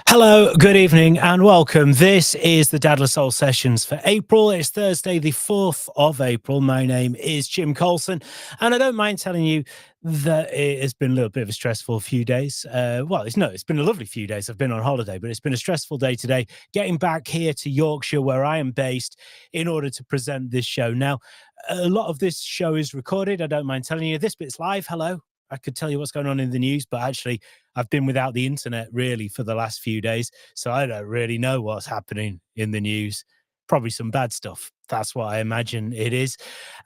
Hello, good evening, and welcome. This is the Dadler Soul Sessions for April. It's Thursday, the 4th of April. My name is Jim Colson, and I don't mind telling you that it has been a little bit of a stressful few days. It's been a lovely few days. I've been on holiday, but it's been a stressful day today, getting back here to Yorkshire, where I am based, in order to present this show. Now, a lot of this show is recorded. I don't mind telling you. This bit's live. Hello. I could tell you what's going on in the news, but actually I've been without the internet really for the last few days. So I don't really know what's happening in the news. Probably some bad stuff. That's what I imagine it is.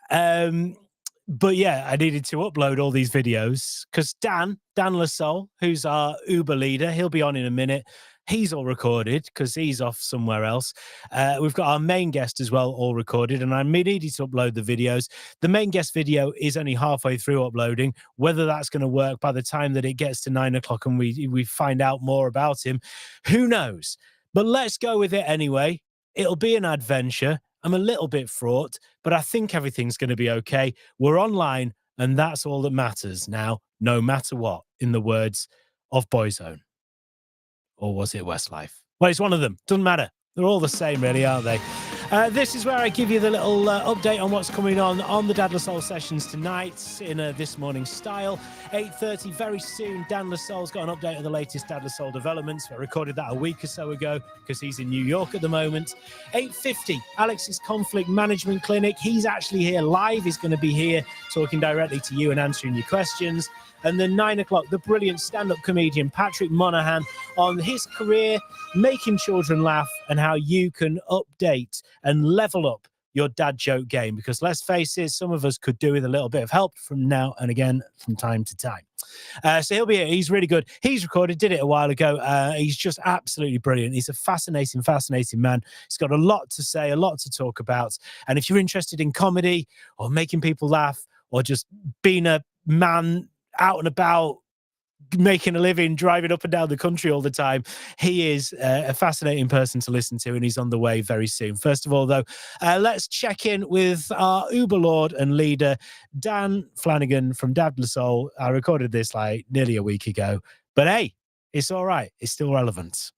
But yeah, I needed to upload all these videos because Dan Lasol, who's our Uber leader, he'll be on in a minute. He's all recorded because he's off somewhere else. We've got our main guest as well, all recorded, and I needed to upload the videos. The main guest video is only halfway through uploading. Whether that's going to work by the time that it gets to 9 o'clock and we find out more about him, who knows? But let's go with it anyway. It'll be an adventure. I'm a little bit fraught, but I think everything's going to be okay. We're online, and that's all that matters now, no matter what, in the words of Boyzone. Or was it Westlife? Well, it's one of them. Doesn't matter. They're all the same, really, aren't they? This is where I give you the little update on what's coming on the Dadler Soul Sessions tonight in This Morning style. 8:30, very soon, Dan Lasol's got an update of the latest Dadler Soul developments. I recorded that a week or so ago because he's in New York at the moment. 8:50, Alex's Conflict Management Clinic. He's actually here live. He's going to be here talking directly to you and answering your questions. And then 9 o'clock, the brilliant stand-up comedian Patrick Monahan on his career, making children laugh, and how you can update and level up your dad joke game. Because let's face it, some of us could do with a little bit of help from now and again from time to time. So he'll be here. He's really good. He's recorded, did it a while ago. He's just absolutely brilliant. He's a fascinating man. He's got a lot to say, a lot to talk about. And if you're interested in comedy or making people laugh or just being a man out and about, making a living, driving up and down the country all the time, he is a fascinating person to listen to, and he's on the way very soon. First of all, though, let's check in with our Uber Lord and leader, Dan Flanagan from Dadler Soul. I recorded this like nearly a week ago, but hey, it's all right. It's still relevant.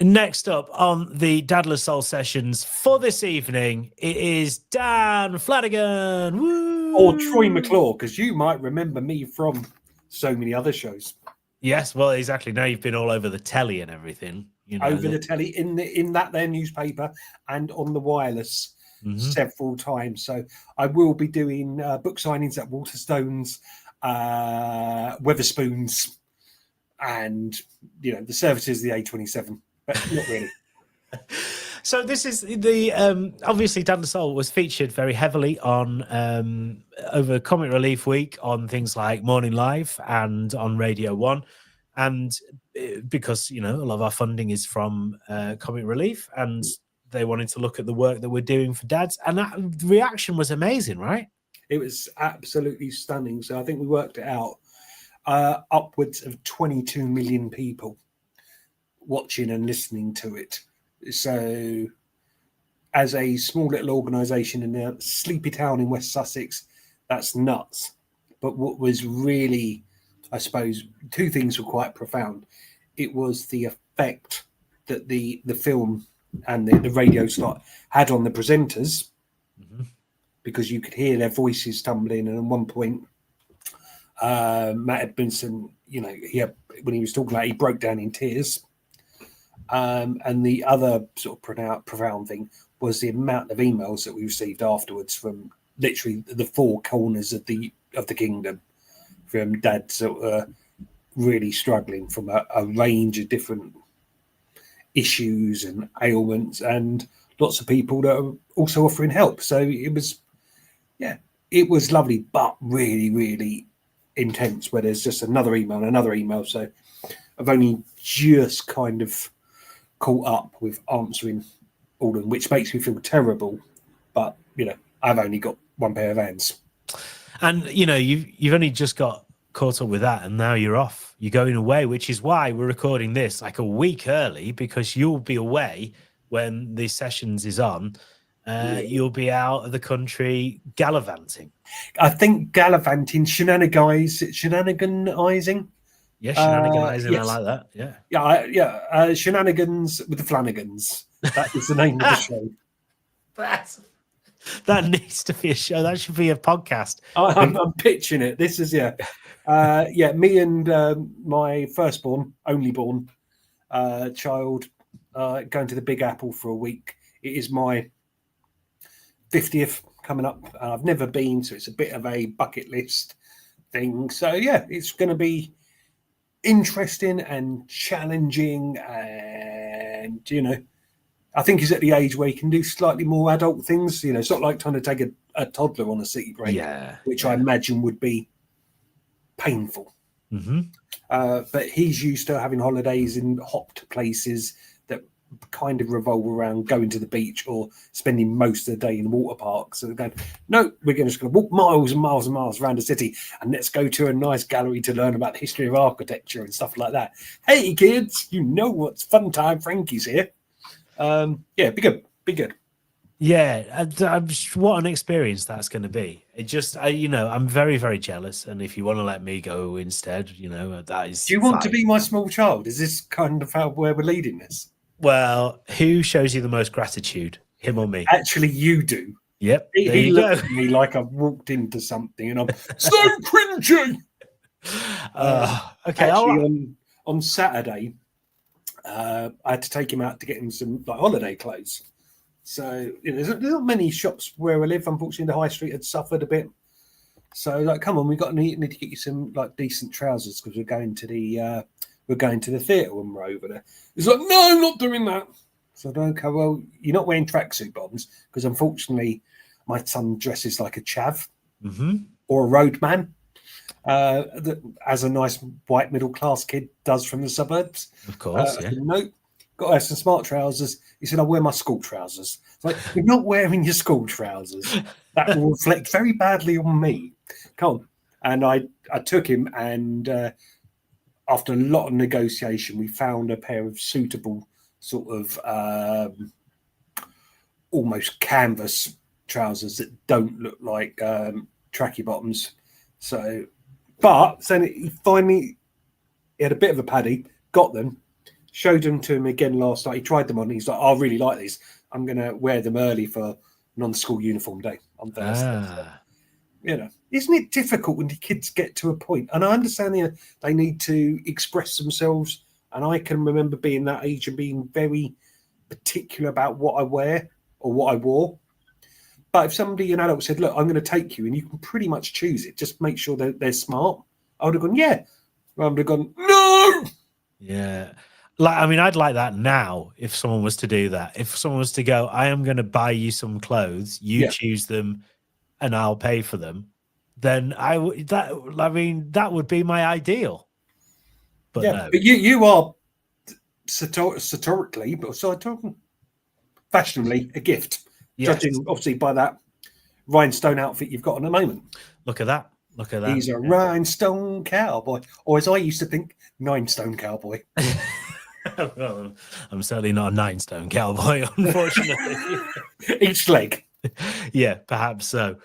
Next up on the Dadler Soul Sessions for this evening, it is Dan Flanagan. Woo! Or Troy McClure, because you might remember me from so many other shows. Yes, well, exactly. Now you've been all over the telly and everything. You know, over the telly, in that their newspaper, and on the wireless several times. So I will be doing book signings at Waterstones, Weatherspoons, and the services, the A27. But not really. So this is the obviously Dadler Soul was featured very heavily on over Comic Relief Week on things like Morning Live and on Radio 1, and because a lot of our funding is from Comic Relief, and they wanted to look at the work that we're doing for dads, and that reaction was amazing, right? It was absolutely stunning. So I think we worked it out, upwards of 22 million people watching and listening to it. So as a small little organisation in a sleepy town in West Sussex, that's nuts. But what was really, I suppose, two things were quite profound. It was the effect that the film and the radio slot had on the presenters, because you could hear their voices tumbling. And at one point, Matt Edmondson, when he was talking about it, he broke down in tears. And the other sort of profound thing was the amount of emails that we received afterwards from literally the four corners of the kingdom, from dads that were really struggling from a range of different issues and ailments, and lots of people that are also offering help. So it was lovely, but really, really intense, where there's just another email. So I've only just kind of caught up with answering all of them, which makes me feel terrible. But I've only got one pair of hands, and you've only just got caught up with that, and now you're off. You're going away, which is why we're recording this like a week early, because you'll be away when the sessions is on. You'll be out of the country gallivanting. I think gallivanting, shenaniganizing. Yeah, shenaniganizing. Yes. I like that. Yeah. Shenanigans with the Flanagans. That is the name of the show. That needs to be a show. That should be a podcast. I'm pitching it. This is me and my firstborn, only born child, going to the Big Apple for a week. It is my 50th coming up. I've never been, so it's a bit of a bucket list thing. So yeah, it's going to be interesting and challenging, and I think he's at the age where he can do slightly more adult things. It's not like trying to take a toddler on a city break, which I imagine would be painful. Mm-hmm. But he's used to having holidays in hot places that kind of revolve around going to the beach or spending most of the day in water parks. So they're going, no, we're just going to walk miles and miles and miles around the city, and let's go to a nice gallery to learn about the history of architecture and stuff like that. Hey, kids, what's fun time. Frankie's here. Be good. Yeah, what an experience that's going to be. It just, I'm very, very jealous. And if you want to let me go instead, that is. Do you want to be my small child? Is this kind of where we're leading this? Well, who shows you the most gratitude, him or me? Actually, you do. Yep. He looked at me like I've walked into something, and I'm so cringy. Okay. Actually, on Saturday, I had to take him out to get him some holiday clothes. So there's not many shops where I live. Unfortunately, the high street had suffered a bit. So come on, we need to get you some decent trousers because we're going to the theatre when we're over there. He's like, no, I'm not doing that. So I don't. Okay, well, you're not wearing tracksuit bottoms because unfortunately, my son dresses like a chav or a roadman, as a nice white middle class kid does from the suburbs. Of course, yeah. Nope. Got to have some smart trousers. He said, I'll wear my school trousers. It's like, you're not wearing your school trousers. That will reflect very badly on me. Come on. And I took him, and after a lot of negotiation, we found a pair of suitable sort of almost canvas trousers that don't look like tracky bottoms. So, but then he had a bit of a paddy, got them, showed them to him again last night. He tried them on. He's like, I really like these. I'm going to wear them early for non-school uniform day on Thursday. So, isn't it difficult when the kids get to a point? And I understand they need to express themselves. And I can remember being that age and being very particular about what I wear or what I wore. But if somebody, an adult, said, look, I'm going to take you, and you can pretty much choose it, just make sure that they're smart, I would have gone, yeah. I would have gone, no. Yeah. I'd like that now if someone was to do that. If someone was to go, I am going to buy you some clothes, you choose them, and I'll pay for them, then that would be my ideal. But no. But you are fashionably a gift, judging obviously by that rhinestone outfit you've got on at the moment. Look at that. He's a rhinestone cowboy, or as I used to think, 9-stone cowboy. Well, I'm certainly not a 9-stone cowboy, unfortunately. Each leg. Yeah, perhaps so.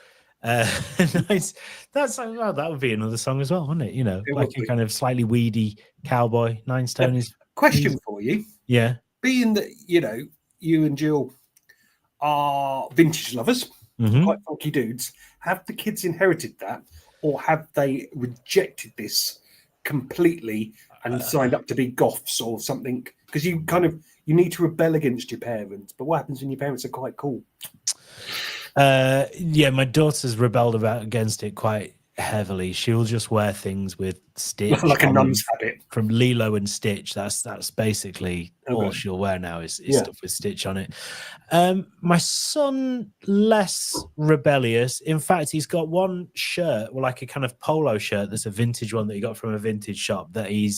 Nice. That would be another song as well, wouldn't it? Like a kind of slightly weedy cowboy. 9-stone is. Question for you. Yeah. Being that you and Jill are vintage lovers, quite funky dudes, have the kids inherited that, or have they rejected this completely and signed up to be goths or something? Because you need to rebel against your parents. But what happens when your parents are quite cool? My daughter's rebelled against it quite heavily. She'll just wear things with Stitch, like a nun's habit from Lilo and Stitch. That's basically all she'll wear now is stuff with Stitch on it. My son, less rebellious. In fact, he's got one shirt, like a kind of polo shirt that's a vintage one that he got from a vintage shop that he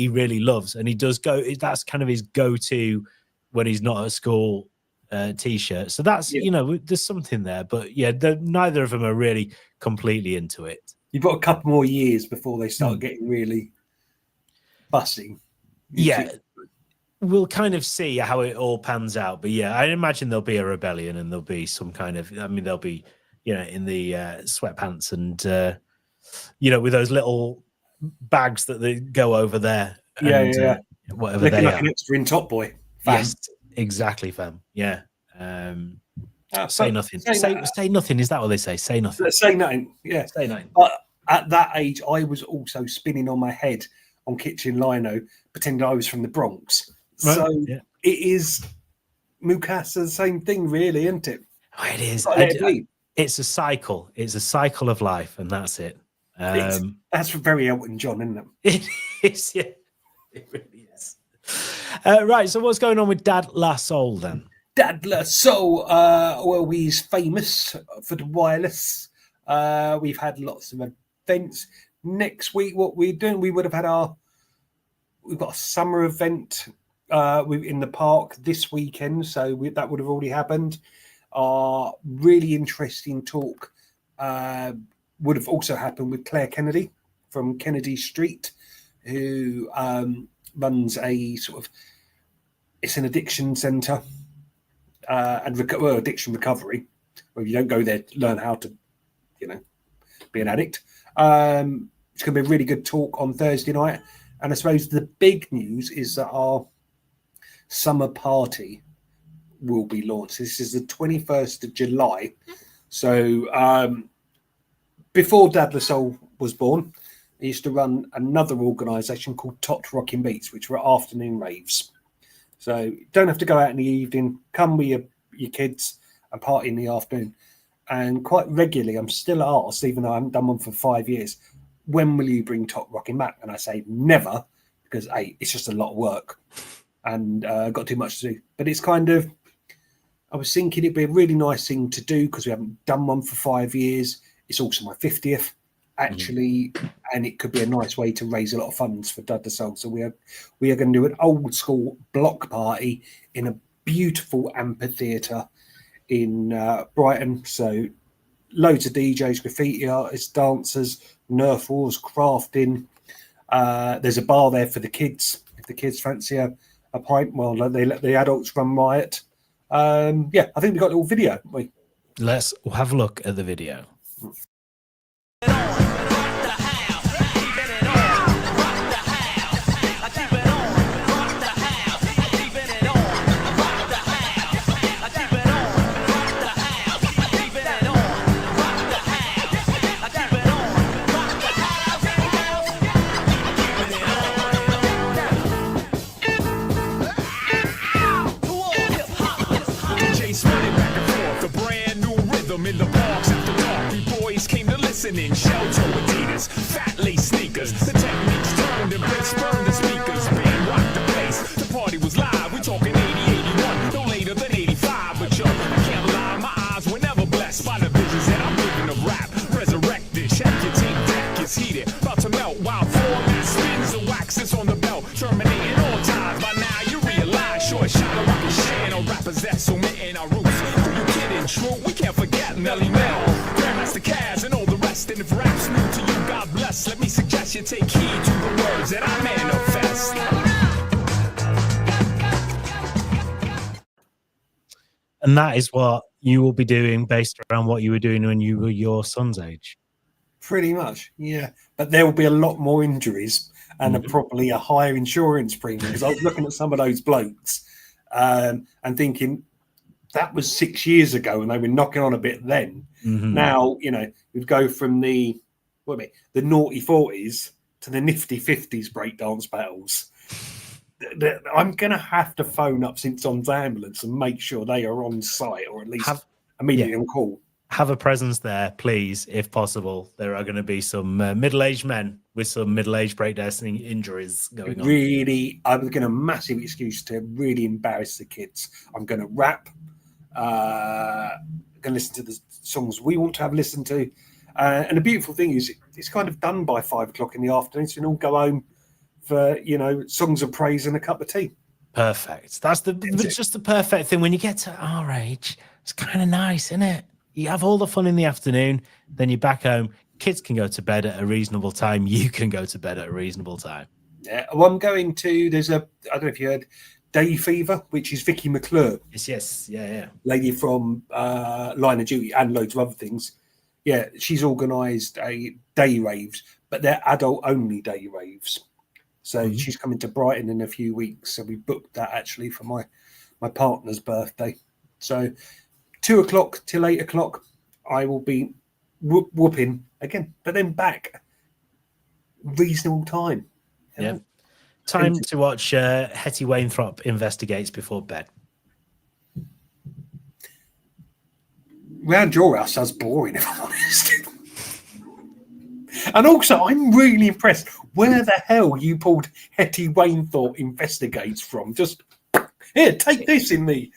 really loves, and he does go. That's kind of his go-to when he's not at school. T-shirt. So that's there's something there, but neither of them are really completely into it. You've got a couple more years before they start getting really fussy. We'll kind of see how it all pans out, but I imagine there'll be a rebellion and there'll be some kind of, they'll be in the sweatpants and with those little bags that they go over there. Yeah, And, yeah. whatever Looking they like are. an extra in Top Boy. Fam. Yes, exactly, fam. Yeah. Say nothing. Say nothing. Is that what they say? Say nothing. Say nothing. Yeah. Say nothing. But at that age, I was also spinning on my head on kitchen lino, pretending I was from the Bronx. Right. So yeah. it is Mukasa, the same thing, really, isn't it? Oh, it is. It's a cycle. It's a cycle of life, and that's it. That's very Elton John, isn't it? It is. Yeah, it really is. Right. So, what's going on with Dad La Soul then? Dad La Soul. Well, he's famous for the wireless. We've had lots of events. Next week, what we're doing, we would have had we've got a summer event in the park this weekend, so that would have already happened. Really interesting talk would have also happened with Claire Kennedy from Kennedy Street, who runs a sort of, it's an addiction centre and addiction recovery, where you don't go there to learn how to, be an addict. It's going to be a really good talk on Thursday night. And I suppose the big news is that our summer party will be launched. This is the 21st of July. So before Dad La Soul was born, I used to run another organisation called Tot Rockin' Beats, which were afternoon raves. So you don't have to go out in the evening. Come with your kids and party in the afternoon. And quite regularly, I'm still asked, even though I haven't done one for 5 years, when will you bring Tot Rockin' back? And I say never, because it's just a lot of work and got too much to do. But it's kind of, I was thinking it'd be a really nice thing to do because we haven't done one for 5 years. It's also my 50th, actually, and it could be a nice way to raise a lot of funds for Dad La Soul. So we are going to do an old school block party in a beautiful amphitheatre in Brighton. So loads of DJs, graffiti artists, dancers, Nerf wars, crafting. There's a bar there for the kids. If the kids fancy a pint, well, they let the adults run riot. I think we got a little video, haven't we? Let's have a look at the video. In the parks after dark, we boys came to listen in. Shell-toe Adidas, fat lace sneakers. The techniques turned and Blitz burned the speakers. Band rocked the place. The party was live. We talking 80, 81, no later than 85. But yo, I can't lie, my eyes were never blessed by the visions that I'm living of rap. Resurrected, check your tape deck is heated, about to melt. While format spins the wax that's on the belt, terminating all ties. By now you realize, short shot of rocket shit on rappers that's omitting our roots. Who you kidding? True, we can't forget Melly Mel, Grandmaster Caz, and all the rest. And if rap's new to you, God bless. Let me suggest you take heed to the words that I manifest. And that is what you will be doing based around what you were doing when you were your son's age. Pretty much, yeah. But there will be a lot more injuries and probably a higher insurance premium, because I was looking at some of those blokes and thinking, that was 6 years ago and they were knocking on a bit then. Now, we'd go from the naughty 40s to the nifty 50s breakdance battles. I'm going to have to phone up St John's Ambulance and make sure they are on site, or at least immediately on call. Have a presence there, please, if possible. There are going to be some middle-aged men with some middle-aged breakdancing injuries going on. Really, I'm going to massive excuse to really embarrass the kids. I'm going to rap. I'm going to listen to the songs we want to have listened to. And the beautiful thing is, it's kind of done by 5 o'clock in the afternoon, so you can all go home for, songs of praise and a cup of tea. Perfect. That's just the perfect thing. When you get to our age, it's kind of nice, isn't it? You have all the fun in the afternoon, then you're back home. Kids can go to bed at a reasonable time. You can go to bed at a reasonable time. Yeah. Well, I'm going to, I don't know if you heard, Day Fever, which is Vicky McClure. Yes. Yeah. Lady from Line of Duty and loads of other things. Yeah, she's organised a day raves, but they're adult-only day raves. So she's coming to Brighton in a few weeks. So we booked that actually for my partner's birthday. So 2 o'clock till 8 o'clock, I will be whooping again, but then back reasonable time. Yeah. Time to watch Hetty Wainthropp Investigates before bed. Round your house sounds boring, if I'm honest. And also, I'm really impressed where the hell you pulled Hetty Wainthropp Investigates from. Just, here, take this in me.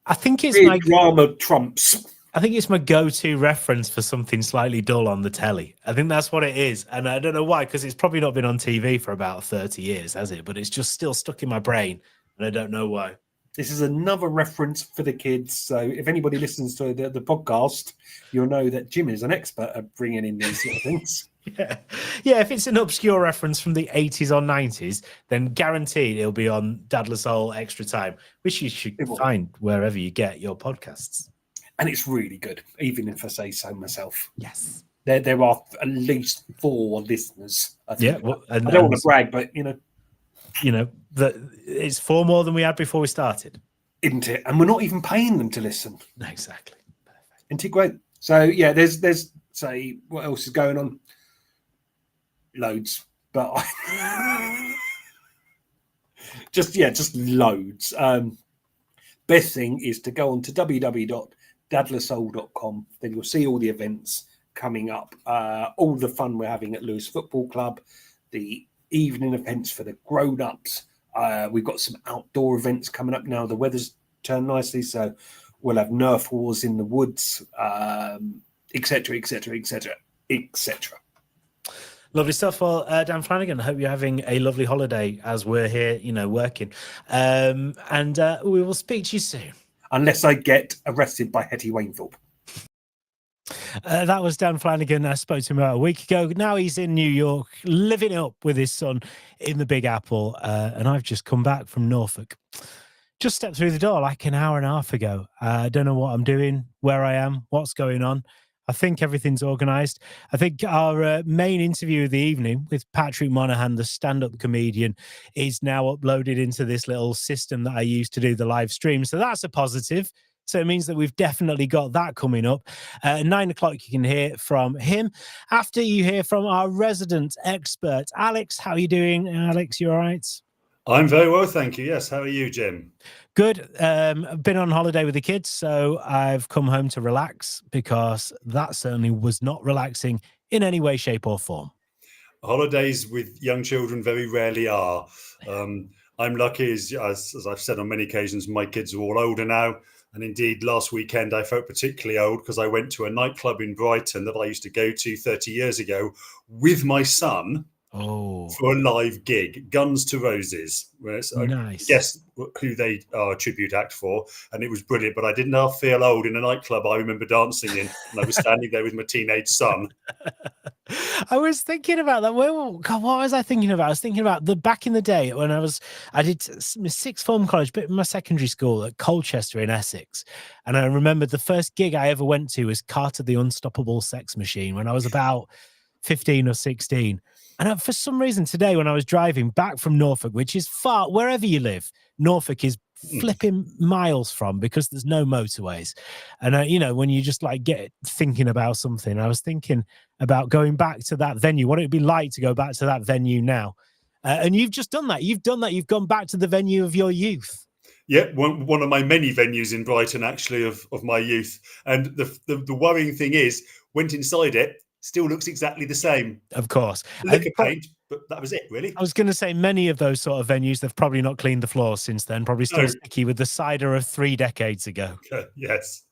I think it's my drama trumps. I think it's my go-to reference for something slightly dull on the telly. I think that's what it is. And I don't know why, because it's probably not been on TV for about 30 years, has it? But it's just still stuck in my brain, and I don't know why. This is another reference for the kids. So if anybody listens to the podcast, you'll know that Jim is an expert at bringing in these sort of things. Yeah, if it's an obscure reference from the 80s or 90s, then guaranteed it'll be on Dadless Soul Extra Time, which you should find wherever you get your podcasts. And it's really good, even if I say so myself. Yes. There are at least 4 listeners. I think. Yeah, well, I don't want to brag, but that it's 4 more than we had before we started, isn't it? And we're not even paying them to listen. Exactly. Perfect. Isn't it great? So yeah, there's say what else is going on? Loads, but just loads. Best thing is to go on to www.dadlersoul.com. Then you'll see all the events coming up, all the fun we're having at Lewes Football Club, the evening events for the grown-ups. We've got some outdoor events coming up now. The weather's turned nicely, so we'll have Nerf wars in the woods, etc., etc., etc., etc. Lovely stuff. Well, Dan Flanagan, I hope you're having a lovely holiday as we're here, working. And we will speak to you soon. Unless I get arrested by Hetty Wainthropp. That was Dan Flanagan. I spoke to him about a week ago. Now he's in New York, living it up with his son in the Big Apple. And I've just come back from Norfolk. Just stepped through the door like an hour and a half ago. I don't know what I'm doing, where I am, what's going on. I think everything's organised. I think our main interview of the evening with Patrick Monahan, the stand-up comedian, is now uploaded into this little system that I use to do the live stream. So that's a positive. So it means that we've definitely got that coming up. At 9 o'clock, you can hear from him. After you hear from our resident expert, Alex. How are you doing, Alex? You all right? I'm very well, thank you. Yes. How are you, Jim? Good. I've been on holiday with the kids, so I've come home to relax because that certainly was not relaxing in any way, shape or form. Holidays with young children very rarely are. I'm lucky, as I've said on many occasions, my kids are all older now. And indeed, last weekend, I felt particularly old because I went to a nightclub in Brighton that I used to go to 30 years ago with my son. For a live gig, Guns to Roses. Nice. Guess who they are a tribute act for, and it was brilliant. But I did not feel old in a nightclub I remember dancing in, and I was standing there with my teenage son. I was thinking about that. God, what was I thinking about? I was thinking about back in the day when I did sixth form college, but my secondary school at Colchester in Essex, and I remembered the first gig I ever went to was Carter the Unstoppable Sex Machine when I was about 15 or 16. And for some reason today, when I was driving back from Norfolk, which is far, wherever you live, Norfolk is flipping miles from because there's no motorways. And, when you just get thinking about something, I was thinking about going back to that venue, what it would be like to go back to that venue now. And you've just done that. You've done that. You've gone back to the venue of your youth. Yeah, one of my many venues in Brighton, actually, of my youth. And the worrying thing is, went inside it, still looks exactly the same. Of course. Liquor paint, but that was it, really. I was going to say many of those sort of venues, they've probably not cleaned the floors since then, probably still sticky with the cider of 3 decades ago. Yes.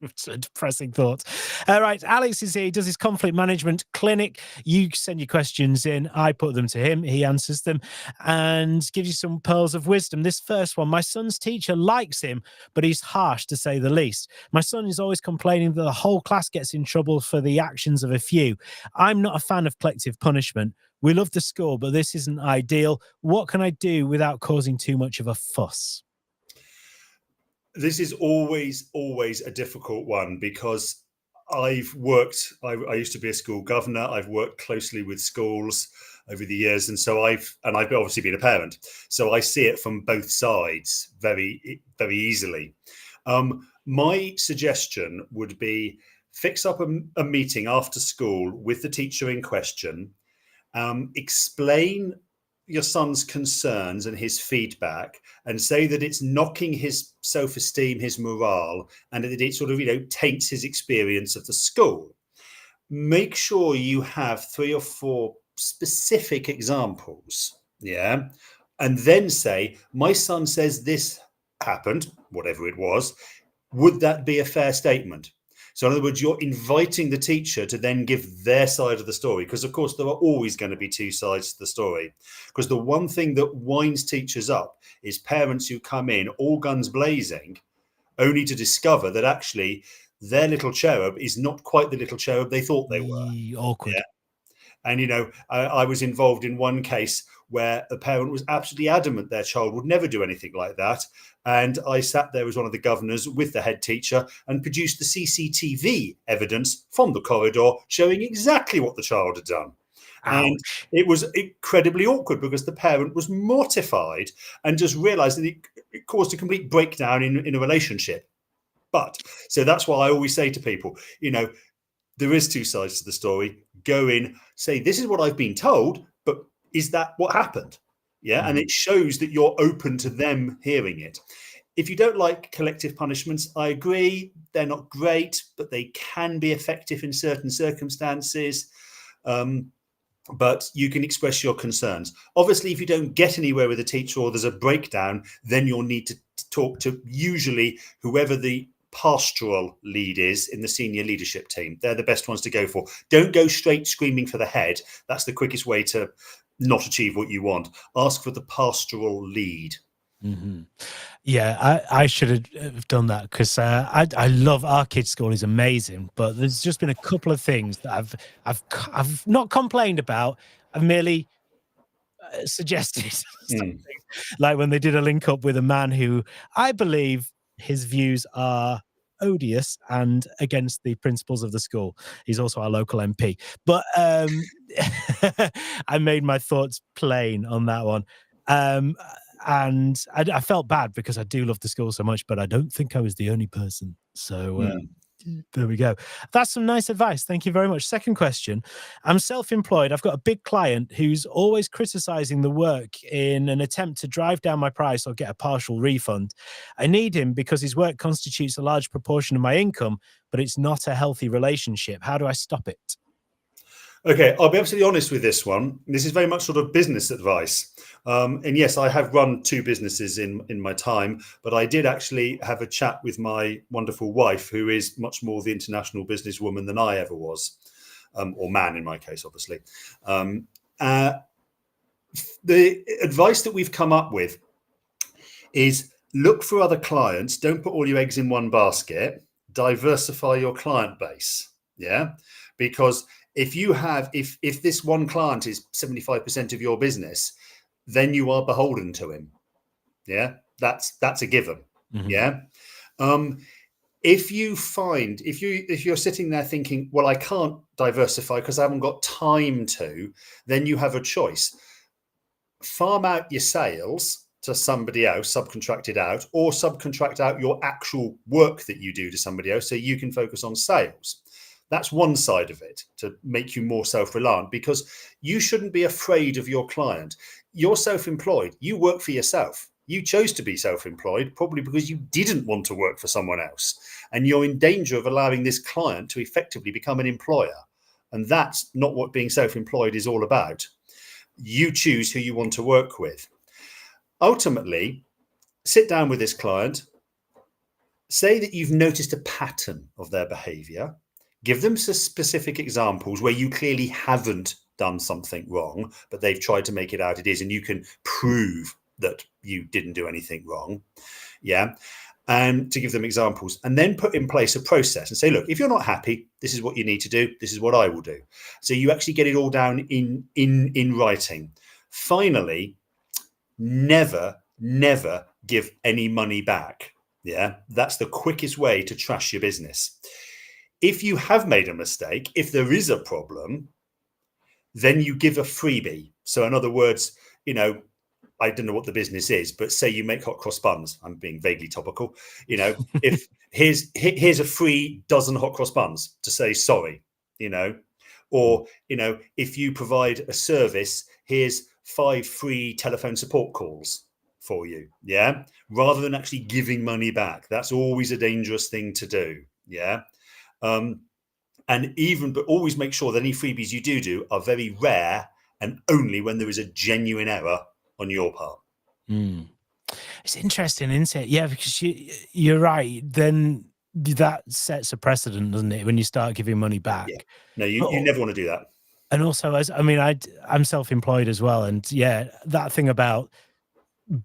It's a depressing thought. All right, Alex is here. He does his conflict management clinic. You send your questions in. I put them to him. He answers them and gives you some pearls of wisdom. This first one, my son's teacher likes him, but he's harsh to say the least. My son is always complaining that the whole class gets in trouble for the actions of a few. I'm not a fan of collective punishment. We love the school, but this isn't ideal. What can I do without causing too much of a fuss? This is always a difficult one because I've worked, I used to be a school governor. I've worked closely with schools over the years. And so I've obviously been a parent. So I see it from both sides very, very easily. My suggestion would be fix up a meeting after school with the teacher in question, explain your son's concerns and his feedback, and say that it's knocking his self-esteem, his morale, and that it sort of, taints his experience of the school. Make sure you have 3 or 4 specific examples, and then say, my son says this happened, whatever it was. Would that be a fair statement? So in other words, you're inviting the teacher to then give their side of the story, because of course there are always going to be 2 sides to the story. Because the one thing that winds teachers up is parents who come in all guns blazing, only to discover that actually their little cherub is not quite the little cherub they thought they were. Awkward. Yeah. And, I was involved in one case where a parent was absolutely adamant their child would never do anything like that. And I sat there as one of the governors with the head teacher and produced the CCTV evidence from the corridor showing exactly what the child had done. Ouch. And it was incredibly awkward because the parent was mortified and just realized that it caused a complete breakdown in a relationship. But so that's why I always say to people, there is 2 sides to the story. Go in, say, this is what I've been told, but is that what happened? Yeah. And it shows that you're open to them hearing it. If you don't like collective punishments, I agree. They're not great, but they can be effective in certain circumstances. But you can express your concerns. Obviously, if you don't get anywhere with a teacher or there's a breakdown, then you'll need to talk to usually whoever the pastoral lead is in the senior leadership team. They're the best ones to go for. Don't go straight screaming for the head. That's the quickest way to not achieve what you want. Ask for the pastoral lead. Mm-hmm. Yeah, I should have done that, because I love our kids' school is amazing, but there's just been a couple of things that I've not complained about. I've merely suggested something, like when they did a link up with a man who I believe his views are odious and against the principles of the school. He's also our local MP, but I made my thoughts plain on that one. And I felt bad because I do love the school so much, but I don't think I was the only person. So there we go. That's some nice advice. Thank you very much. Second question. I'm self-employed. I've got a big client who's always criticizing the work in an attempt to drive down my price or get a partial refund. I need him because his work constitutes a large proportion of my income, but it's not a healthy relationship. How do I stop it? Okay, I'll be absolutely honest with this one. This is very much sort of business advice. And yes, I have run 2 businesses in my time, but I did actually have a chat with my wonderful wife, who is much more the international businesswoman than I ever was, or man in my case, obviously. The advice that we've come up with is look for other clients. Don't put all your eggs in one basket. Diversify your client base. Yeah, because if this one client is 75% of your business, then you are beholden to him. Yeah, that's a given. Mm-hmm. Yeah. If you're sitting there thinking, well, I can't diversify because I haven't got time to, then you have a choice. Farm out your sales to somebody else, subcontract it out, or subcontract out your actual work that you do to somebody else so you can focus on sales. That's one side of it, to make you more self-reliant, because you shouldn't be afraid of your client. You're self-employed. You work for yourself. You chose to be self-employed, probably because you didn't want to work for someone else. And you're in danger of allowing this client to effectively become an employer. And that's not what being self-employed is all about. You choose who you want to work with. Ultimately, sit down with this client, say that you've noticed a pattern of their behavior. Give them some specific examples where you clearly haven't done something wrong, but they've tried to make it out it is, and you can prove that you didn't do anything wrong. Yeah. And to give them examples, and then put in place a process and say, look, if you're not happy, this is what you need to do. This is what I will do. So you actually get it all down in writing. Finally, never give any money back. Yeah. That's the quickest way to trash your business. If you have made a mistake, if there is a problem, then you give a freebie. So in other words, I don't know what the business is, but say you make hot cross buns. I'm being vaguely topical. If here's a free dozen hot cross buns to say sorry, or if you provide a service, here's 5 free telephone support calls for you. Yeah, rather than actually giving money back. That's always a dangerous thing to do. Yeah. But always make sure that any freebies you do are very rare and only when there is a genuine error on your part. It's interesting, isn't it? Yeah, because you're right. Then that sets a precedent, doesn't it? When you start giving money back. Yeah. No, you never want to do that. And also, I'm self-employed as well, and yeah, that thing about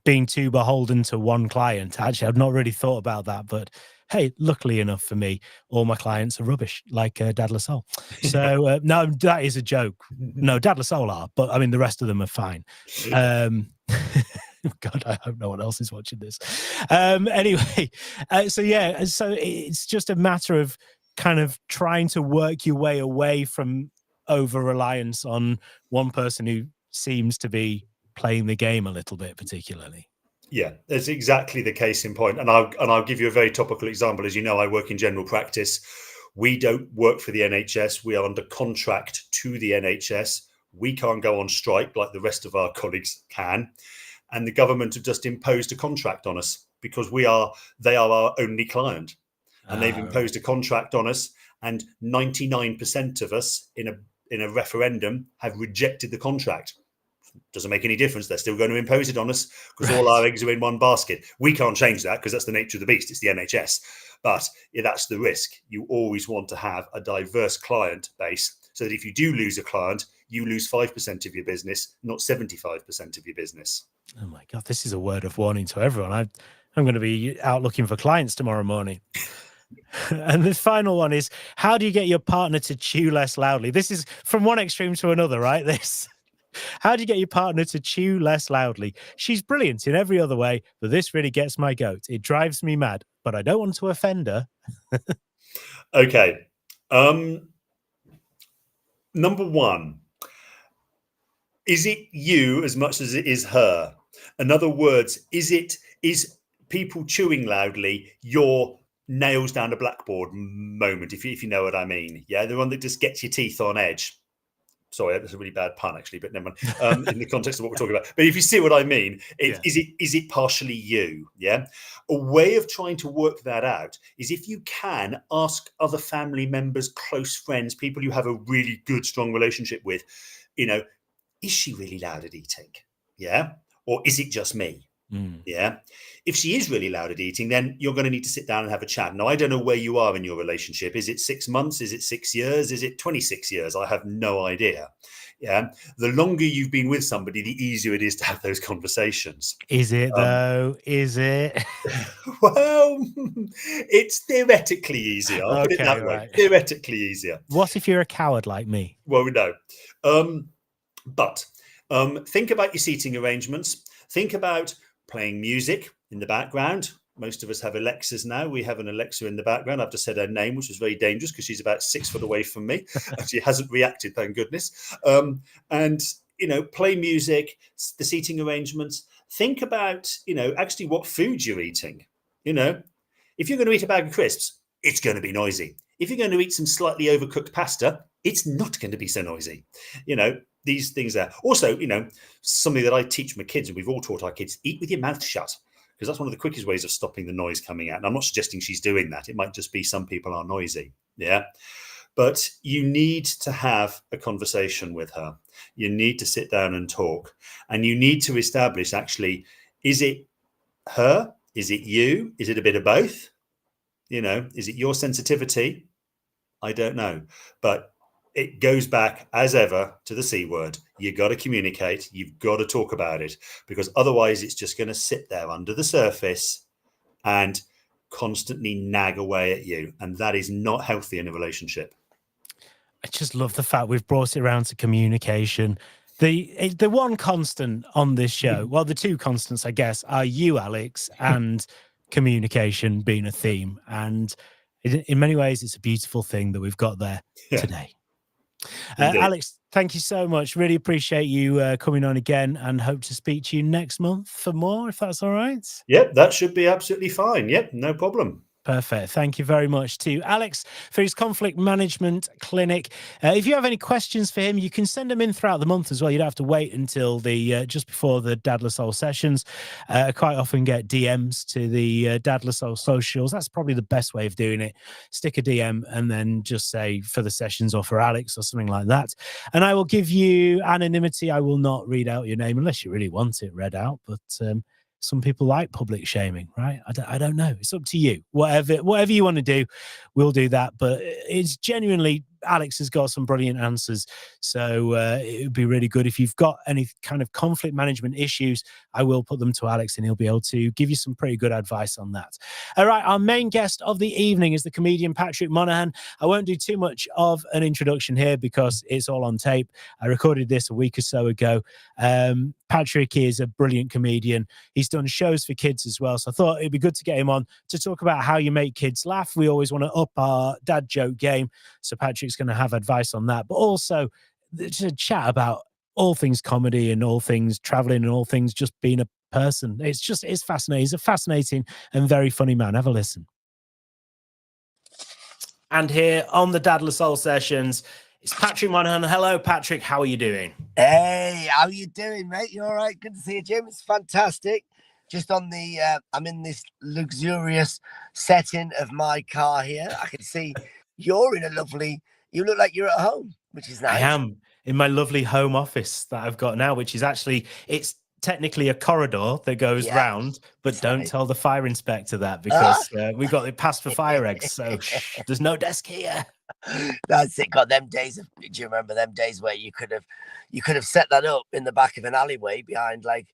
being too beholden to one client. Actually, I've not really thought about that, but hey, luckily enough for me, all my clients are rubbish, like Dad LaSalle. So no, that is a joke. No, Dad LaSalle are, but I mean the rest of them are fine. God, I hope no one else is watching this. Anyway, so it's just a matter of kind of trying to work your way away from over-reliance on one person who seems to be playing the game a little bit, particularly. Yeah, that's exactly the case in point. And I'll give you a very topical example. As you know, I work in general practice. We don't work for the NHS. We are under contract to the NHS. We can't go on strike like the rest of our colleagues can. And the government have just imposed a contract on us because they are our only client. And they've imposed a contract on us. And 99% of us in a referendum have rejected the contract. Doesn't make any difference. They're still going to impose it on us because all our eggs are in one basket. We can't change that because that's the nature of the beast. It's the NHS. But that's the risk. You always want to have a diverse client base so that if you do lose a client, you lose 5% of your business, not 75% of your business. Oh my God, this is a word of warning to everyone. I'm going to be out looking for clients tomorrow morning. And the final one is, how do you get your partner to chew less loudly? This is from one extreme to another, right? How do you get your partner to chew less loudly? She's brilliant in every other way, but this really gets my goat. It drives me mad, but I don't want to offend her. Okay. Number one, is it you as much as it is her? In other words, is people chewing loudly your nails down a blackboard moment, if you know what I mean? Yeah, the one that just gets your teeth on edge. Sorry, that's a really bad pun, actually, but never mind. In the context of what we're talking about. But if you see what I mean, is it partially you? Yeah. A way of trying to work that out is if you can ask other family members, close friends, people you have a really good, strong relationship with, is she really loud at eating? Yeah. Or is it just me? Yeah. If she is really loud at eating, then you're going to need to sit down and have a chat. Now, I don't know where you are in your relationship. Is it 6 months? Is it 6 years? Is it 26 years? I have no idea. Yeah. The longer you've been with somebody, the easier it is to have those conversations. Is it though? Is it? Well, it's theoretically easier. I'll put it that way. Theoretically easier. What if you're a coward like me? Well, no. But think about your seating arrangements. Think about playing music in the background. Most of us have Alexas now. We have an Alexa in the background. I've just said her name, which was very dangerous because she's about 6 foot away from me. She hasn't reacted, thank goodness. And play music, the seating arrangements. Think about, actually what food you're eating. If you're going to eat a bag of crisps, it's going to be noisy. If you're going to eat some slightly overcooked pasta, it's not going to be so noisy. These things there. Also, something that I teach my kids, and we've all taught our kids, eat with your mouth shut, because that's one of the quickest ways of stopping the noise coming out. And I'm not suggesting she's doing that. It might just be some people are noisy. Yeah. But you need to have a conversation with her. You need to sit down and talk. And you need to establish, actually, is it her? Is it you? Is it a bit of both? Is it your sensitivity? I don't know. But it goes back, as ever, to the C word. You've got to communicate. You've got to talk about it, because otherwise it's just going to sit there under the surface and constantly nag away at you. And that is not healthy in a relationship. I just love the fact we've brought it around to communication. The one constant on this show, well, the two constants, I guess, are you, Alex, and communication being a theme. And In many ways, it's a beautiful thing that we've got there today. Alex, thank you so much. Really appreciate you coming on again, and hope to speak to you next month for more, if that's all right. Yep, that should be absolutely fine. Yep, no problem. Perfect. Thank you very much to Alex for his conflict management clinic. If you have any questions for him, you can send them in throughout the month as well. You don't have to wait until the just before the Dadless Soul sessions. I quite often get DMs to the Dadless Soul socials. That's probably the best way of doing it. Stick a DM and then just say for the sessions or for Alex or something like that. And I will give you anonymity. I will not read out your name unless you really want it read out. But some people like public shaming, right? I don't know. It's up to you. Whatever you want to do, we'll do that. But it's genuinely, Alex has got some brilliant answers. So it would be really good. If you've got any kind of conflict management issues, I will put them to Alex and he'll be able to give you some pretty good advice on that. All right. Our main guest of the evening is the comedian Patrick Monahan. I won't do too much of an introduction here because it's all on tape. I recorded this a week or so ago. Patrick is a brilliant comedian. He's done shows for kids as well. So I thought it'd be good to get him on to talk about how you make kids laugh. We always want to up our dad joke game. So Patrick's going to have advice on that, but also to chat about all things comedy and all things traveling and all things just being a person. It's fascinating. He's a fascinating and very funny man. Have a listen. And here on the Dadless Soul sessions, it's Patrick Monahan. Hello, Patrick. How are you doing? Hey, how you doing, mate? You all right? Good to see you, Jim. It's fantastic. Just on the, I'm in this luxurious setting of my car here. I can see you're in a lovely, you look like you're at home, which is nice. I am in my lovely home office that I've got now, which is actually, it's technically a corridor that goes round, but don't tell the fire inspector that because we got it passed for fire eggs. So there's no desk here. That's it. Got them days of, do you remember them days where you could have set that up in the back of an alleyway behind like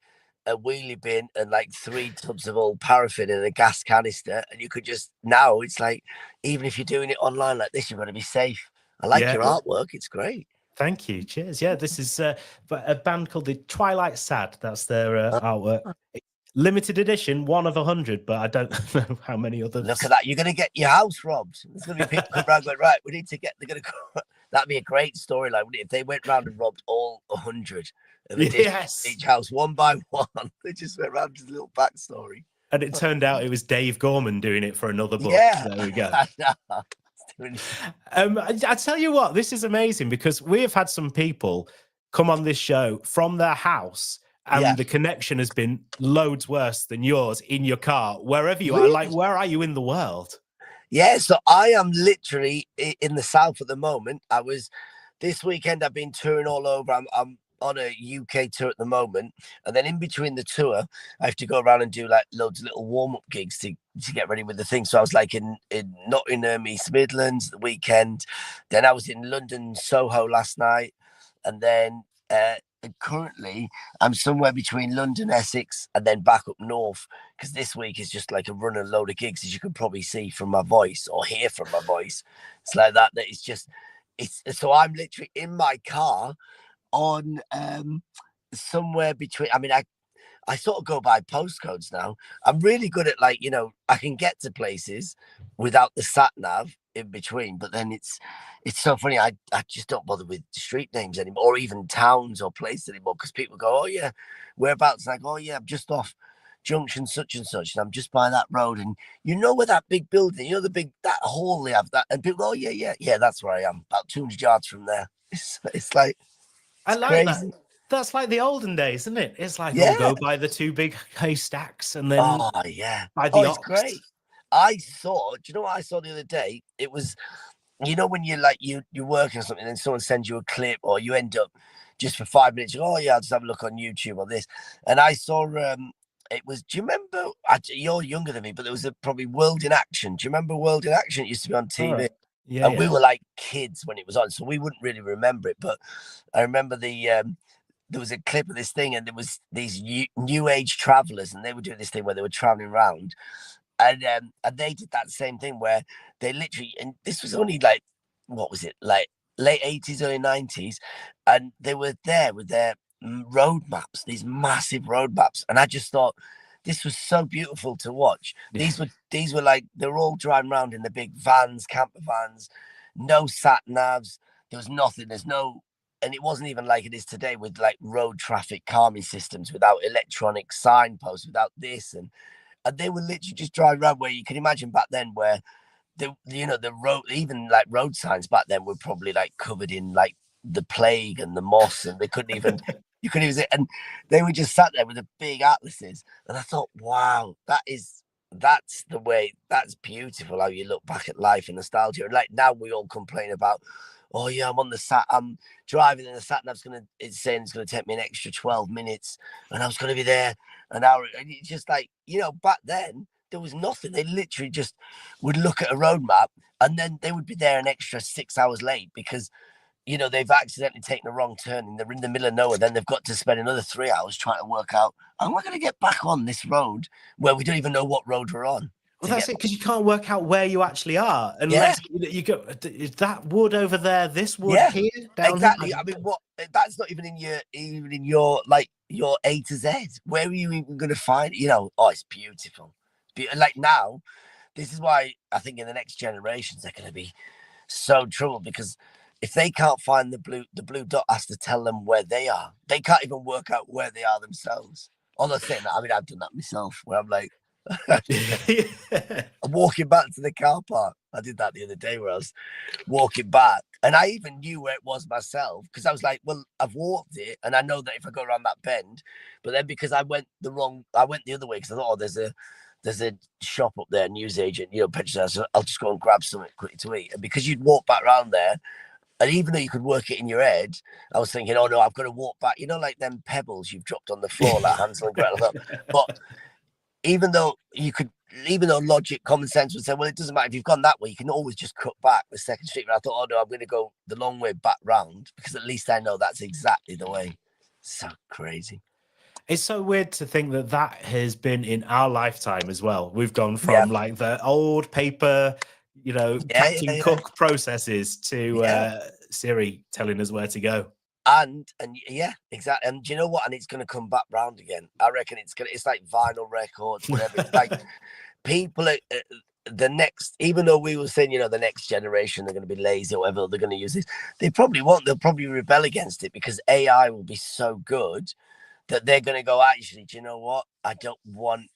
a wheelie bin and like 3 tubs of old paraffin in a gas canister, and you could just, now it's like, even if you're doing it online like this, you've got to be safe. I like your artwork. It's great. Thank you. Cheers. Yeah, this is a band called the Twilight Sad. That's their artwork. Limited edition, 1 of 100, but I don't know how many others. Look at that. You're going to get your house robbed. There's going to be people around going, right, we need to get, they're going to go. That'd be a great storyline if they went round and robbed all 100 of each house, one by one. They just went round to the little backstory. And it turned out it was Dave Gorman doing it for another book. Yeah. There we go. I tell you what, this is amazing because we have had some people come on this show from their house and the connection has been loads worse than yours in your car, wherever you are. Like, where are you in the world? Yeah, so I am literally in the south at the moment. This weekend I've been touring all over. I'm on a UK tour at the moment, and then in between the tour I have to go around and do like loads of little warm-up gigs to get ready with the thing. So I was like in Nottingham, East Midlands the weekend, then I was in London, Soho last night, and then currently I'm somewhere between London, Essex, and then back up north, because this week is just like a run and load of gigs, as you can probably see from my voice or hear from my voice. It's like that it's so I'm literally in my car on somewhere between, I mean, I sort of go by postcodes now. I'm really good at, like, you know, I can get to places without the sat nav in between, but then it's so funny. I just don't bother with street names anymore, or even towns or places anymore, because people go, oh yeah, whereabouts? Like, oh yeah, I'm just off junction such and such, and I'm just by that road, and you know where that big building, you know, that hall they have, that, and people go, oh yeah, that's where I am, about 200 yards from there. It's like, I like crazy. That's like the olden days, isn't it? It's like, we'll go by the 2 big haystacks and then by the it's great. I saw, do you know what I saw the other day? It was, you know, when you're working or something and someone sends you a clip, or you end up just for 5 minutes, you go, oh yeah, I'll just have a look on YouTube or this. And I saw, it was, do you remember, you're younger than me, but there was probably World in Action. Do you remember World in Action? It used to be on TV. Yeah, and we were like kids when it was on, so we wouldn't really remember it. But I remember there was a clip of this thing, and there was these new age travelers, and they were doing this thing where they were traveling around, and they did that same thing where they literally, and this was only like, what was it, like late 80s, early 90s, and they were there with their road maps, these massive road maps, and I just thought, this was so beautiful to watch. These were like, they were all driving around in the big vans, camper vans, no sat navs. There was nothing. There's no, and it wasn't even like it is today with like road traffic calming systems, without electronic signposts, without this, and they were literally just driving around, where you can imagine back then where the road, even like road signs back then were probably like covered in like the plague and the moss, and they couldn't even you couldn't even see, and they were just sat there with the big atlases. And I thought, wow, that's the way, that's beautiful how you look back at life and nostalgia. And like now we all complain about, oh yeah, I'm driving and the sat nav's it's saying it's gonna take me an extra 12 minutes and I was gonna be there an hour. And it's just like, back then there was nothing. They literally just would look at a road map and then they would be there an extra 6 hours late because they've accidentally taken a wrong turn and they're in the middle of nowhere. Then they've got to spend another 3 hours trying to work out, am I going to get back on this road where we don't even know what road we're on? Well, that's it, because you can't work out where you actually are unless you go, is that wood over there, this wood here? Down exactly. here? I mean, what? That's not even in your like your A to Z. Where are you even going to find it? Oh, it's beautiful. Like now, this is why I think in the next generations they're going to be so troubled, because if they can't find the blue dot has to tell them where they are. They can't even work out where they are themselves. Although saying that, I mean, I've done that myself, where I'm like, I'm walking back to the car park. I did that the other day where I was walking back, and I even knew where it was myself, because I was like, well, I've walked it, and I know that if I go around that bend, but then because I went the other way, because I thought, oh, there's a shop up there, newsagent, petrol station, so I'll just go and grab something quickly to eat. And because you'd walk back around there, and even though you could work it in your head, I was thinking, oh no, I've got to walk back. Like them pebbles you've dropped on the floor, like Hansel and Gretel. But even though logic, common sense would say, well, it doesn't matter if you've gone that way, you can always just cut back the second street. But I thought, oh no, I'm going to go the long way back round, because at least I know that's exactly the way. So crazy. It's so weird to think that has been in our lifetime as well. We've gone from like the old paper, Captain Cook processes to Siri telling us where to go. And yeah, exactly. And do you know what? And it's going to come back round again. I reckon it's like vinyl records, whatever. It's like people are, the next, even though we were saying, the next generation, they're going to be lazy or whatever, they're going to use this. They probably won't. They'll probably rebel against it, because AI will be so good that they're going to go, actually, do you know what? I don't want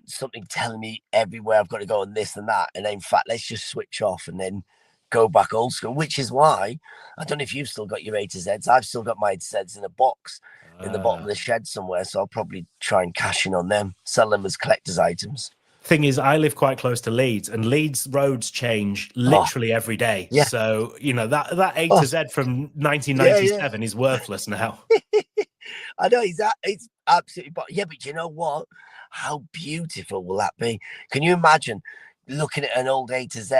something telling me everywhere I've got to go and this and that. And then, in fact, let's just switch off and then go back old school, which is why, I don't know if you've still got your A to Zs. I've still got my A to Zs in a box in the bottom of the shed somewhere. So I'll probably try and cash in on them, sell them as collector's items. Thing is, I live quite close to Leeds, and Leeds roads change literally every day. Yeah. So, that A to Z from 1997 is worthless now. I know, it's absolutely, but you know what? How beautiful will that be? Can you imagine looking at an old A to Z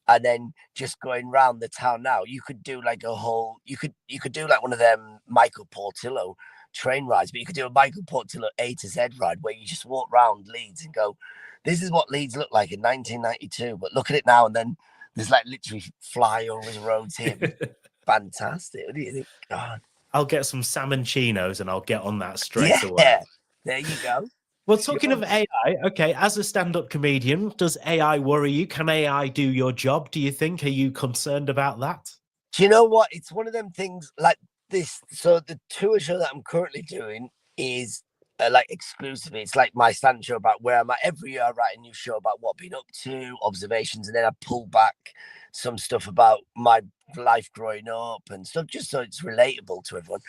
and then just going round the town now? You could do like you could do like one of them Michael Portillo train rides, but you could do a Michael Portillo A to Z ride where you just walk round Leeds and go, this is what Leeds looked like in 1992, but look at it now. And then there's like literally flyovers roads here. Fantastic. What do you think? God. I'll get some salmon chinos and I'll get on that straight away. There you go. Well, talking of AI, okay, as a stand-up comedian, does AI worry you? Can AI do your job, do you think? Are you concerned about that? Do you know what? It's one of them things like this. So the tour show that I'm currently doing is like exclusively, it's like my stand show about where I'm at. Every year I write a new show about what I've been up to, observations, and then I pull back some stuff about my life growing up and stuff, just so it's relatable to everyone.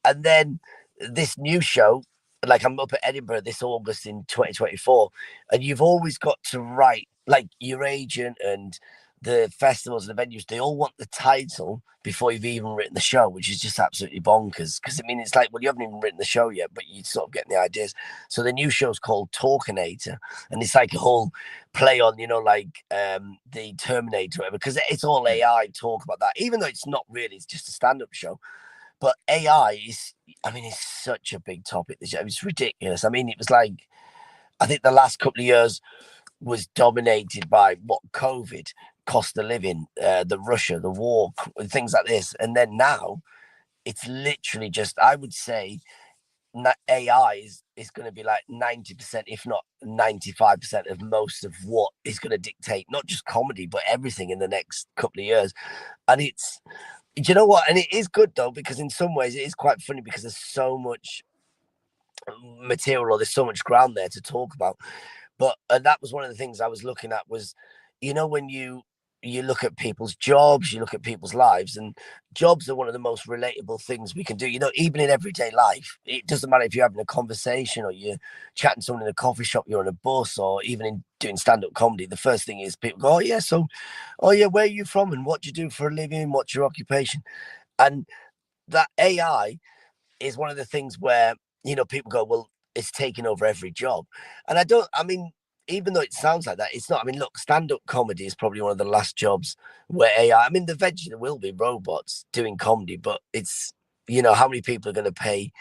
And then this new show, like I'm up at Edinburgh this August in 2024, and you've always got to write, like your agent and the festivals and the venues, they all want the title before you've even written the show, which is just absolutely bonkers. Because it's like, well, you haven't even written the show yet, but you sort of getting the ideas. So the new show's called Talkinator, and it's like a whole play on, the Terminator, whatever, because it's all AI talk about that, even though it's not really, it's just a stand-up show. But AI is, it's such a big topic. It's ridiculous. It was like, I think the last couple of years was dominated by what COVID, cost of living, the Russia, the war, things like this. And then now it's literally just, I would say AI is going to be like 90%, if not 95% of most of what is going to dictate not just comedy, but everything in the next couple of years. And it's, do you know what? And it is good though, because in some ways it is quite funny because there's so much material, or there's so much ground there to talk about. But and that was one of the things I was looking at was, when you look at people's jobs, you look at people's lives, and jobs are one of the most relatable things we can do. Even in everyday life, it doesn't matter if you're having a conversation or you're chatting to someone in a coffee shop, you're on a bus, or even in doing stand-up comedy. The first thing is people go, oh yeah, where are you from and what do you do for a living? What's your occupation? And that AI is one of the things where, people go, well, it's taking over every job. And even though it sounds like that, it's not. I mean, look, stand-up comedy is probably one of the last jobs where AI, eventually there will be robots doing comedy, but it's, how many people are going to pay,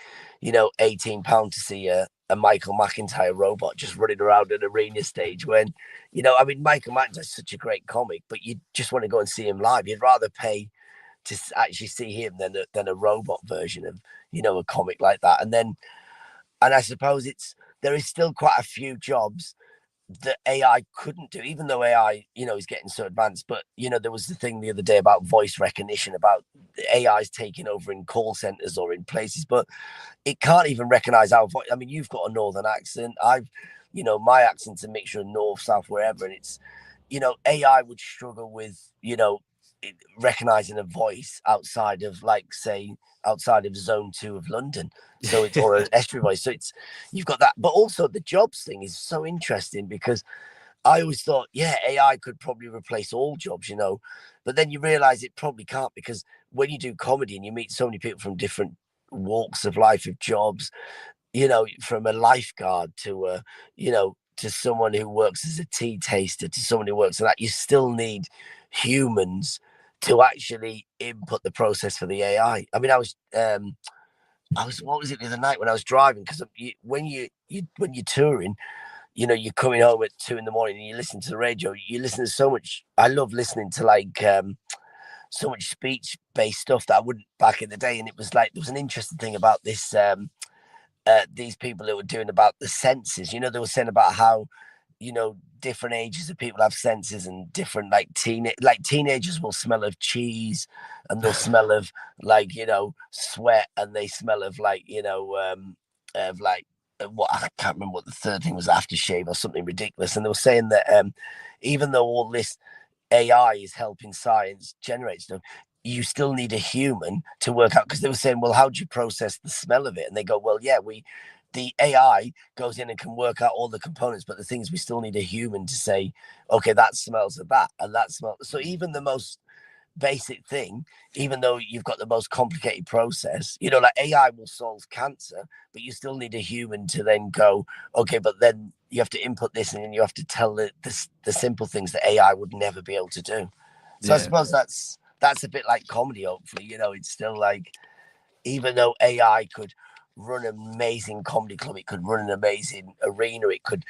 £18 to see a Michael McIntyre robot just running around an arena stage when, Michael McIntyre's such a great comic, but you just want to go and see him live. You'd rather pay to actually see him than a robot version of, a comic like that. And I suppose there is still quite a few jobs that AI couldn't do, even though AI, is getting so advanced. But, there was the thing the other day about voice recognition, about AI's taking over in call centers or in places, but it can't even recognize our voice. You've got a northern accent. My accent's a mixture of north, south, wherever. And it's, AI would struggle with, recognizing a voice outside of, like, say, outside of zone 2 of London. So it's, or an estuary voice. So you've got that. But also the jobs thing is so interesting because I always thought, yeah, AI could probably replace all jobs, but then you realize it probably can't, because when you do comedy and you meet so many people from different walks of life, of jobs, from a lifeguard to to someone who works as a tea taster, to someone who works like that, you still need humans to actually input the process for the AI. What was it the other night when I was driving? Because when you're touring, you're coming home at 2 a.m. and you listen to the radio. You listen to so much. I love listening to so much speech-based stuff that I wouldn't back in the day. And it was like there was an interesting thing about this. These people that were doing about the senses. They were saying about how different ages of people have senses, and different, like teenagers will smell of cheese, and they'll smell of sweat, and they smell of what, I can't remember what the third thing was, aftershave or something ridiculous. And they were saying that even though all this AI is helping science generate stuff, you still need a human to work out, because they were saying, well, how do you process the smell of it? And they go, well, yeah, the AI goes in and can work out all the components, but the thing is, we still need a human to say, okay, that smells of that, and that smells. So even the most basic thing, even though you've got the most complicated process, like AI will solve cancer, but you still need a human to then go, okay, but then you have to input this, and then you have to tell the simple things that AI would never be able to do. So yeah. I suppose that's a bit like comedy. Hopefully, it's still like, even though AI could run an amazing comedy club, it could run an amazing arena, it could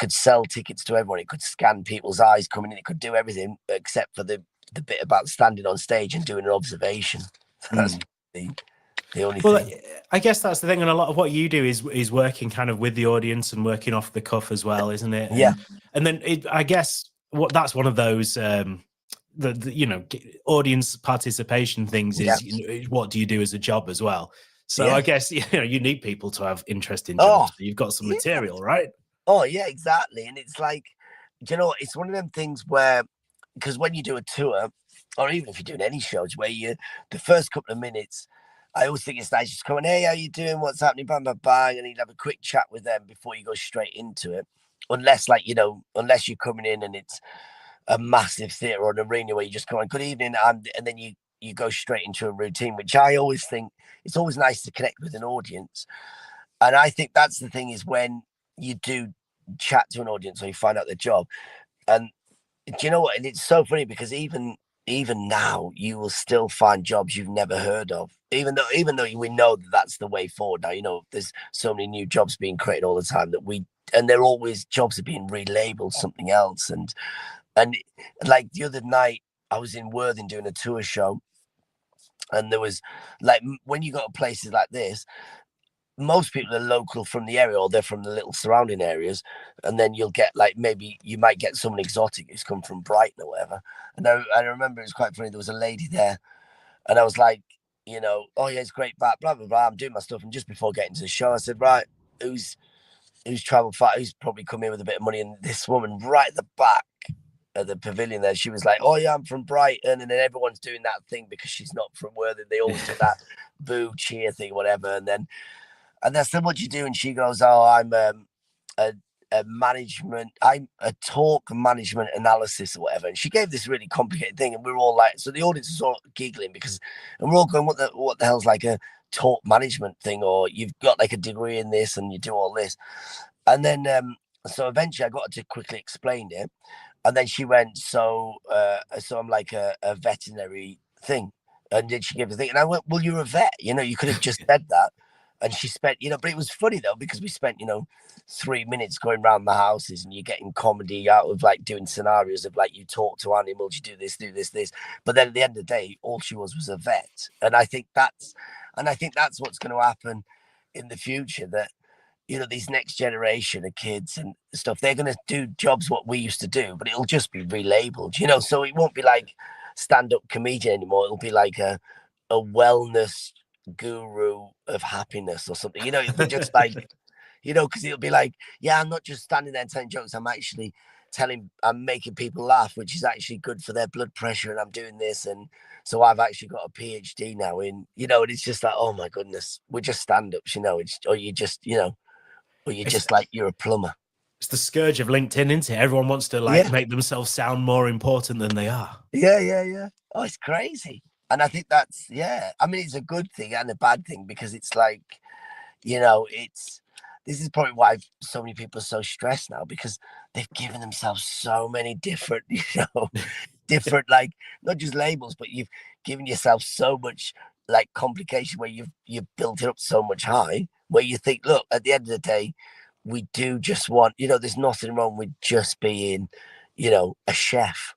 sell tickets to everyone, it could scan people's eyes coming in, it could do everything except for the bit about standing on stage and doing an observation. That's the only thing. I guess that's the thing, and a lot of what you do is working kind of with the audience and working off the cuff as well, isn't it? Yeah. And then I guess that's one of those the audience participation things is, what do you do as a job as well? So I guess you need people to have interesting jobs. So you've got some material, right? Oh yeah, exactly. And it's like, it's one of them things where, because when you do a tour, or even if you're doing any shows, where the first couple of minutes, I always think it's nice just going, hey, how you doing? What's happening? Bang, bang, bang. And you'd have a quick chat with them before you go straight into it. Unless unless you're coming in and it's a massive theatre or an arena where you just go on, good evening, and then you go straight into a routine, which I always think it's always nice to connect with an audience. And I think that's the thing, is when you do chat to an audience or you find out their job. And do you know what? And it's so funny because even now you will still find jobs you've never heard of, even though we know that that's the way forward now. There's so many new jobs being created all the time and they're always, jobs are being relabeled something else. And like the other night I was in Worthing doing a tour show, and there was, like, when you go to places like this, most people are local from the area, or they're from the little surrounding areas, and then you'll get like, maybe you might get someone exotic who's come from Brighton or whatever. And I remember it was quite funny. There was a lady there, and I was like, oh yeah, it's great, blah blah blah blah. I'm doing my stuff, and just before getting to the show, I said, right, who's traveled far, who's probably come in with a bit of money? And this woman right at the back of the pavilion there, she was like, oh yeah, I'm from Brighton. And then everyone's doing that thing because she's not from Worthing. They always do that boo cheer thing, whatever. And then I said, what do you do? And she goes, oh, I'm I'm a talk management analysis or whatever. And she gave this really complicated thing, and we were all like, so the audience is all giggling and we're all going, what the hell's like a talk management thing? Or you've got like a degree in this and you do all this. And then so eventually I got her to quickly explain it. And then she went, so I'm like a veterinary thing. And then she gave the thing, and I went, well, you're a vet, you could have just said that. And she spent, but it was funny though, because we spent, 3 minutes going around the houses, and you're getting comedy out of like doing scenarios of like, you talk to animals, you do this. But then at the end of the day, all she was a vet. And I think that's what's going to happen in the future, that, these next generation of kids and stuff, they're going to do jobs what we used to do, but it'll just be relabeled, so it won't be like stand-up comedian anymore. It'll be like a wellness guru of happiness or something, it'll be just like, because it'll be like, yeah, I'm not just standing there and telling jokes, I'm making people laugh, which is actually good for their blood pressure, and I'm doing this, and so I've actually got a PhD now in, and it's just like, oh my goodness, we're just stand-ups, you're a plumber. It's the scourge of LinkedIn, isn't it? Everyone wants to make themselves sound more important than they are. Yeah. Oh, it's crazy. And I think that's, it's a good thing and a bad thing, because it's like, this is probably why so many people are so stressed now, because they've given themselves so many different, different, like, not just labels, but you've given yourself so much like complication, where you've built it up so much high, where you think, look, at the end of the day, we do just want, there's nothing wrong with just being, a chef,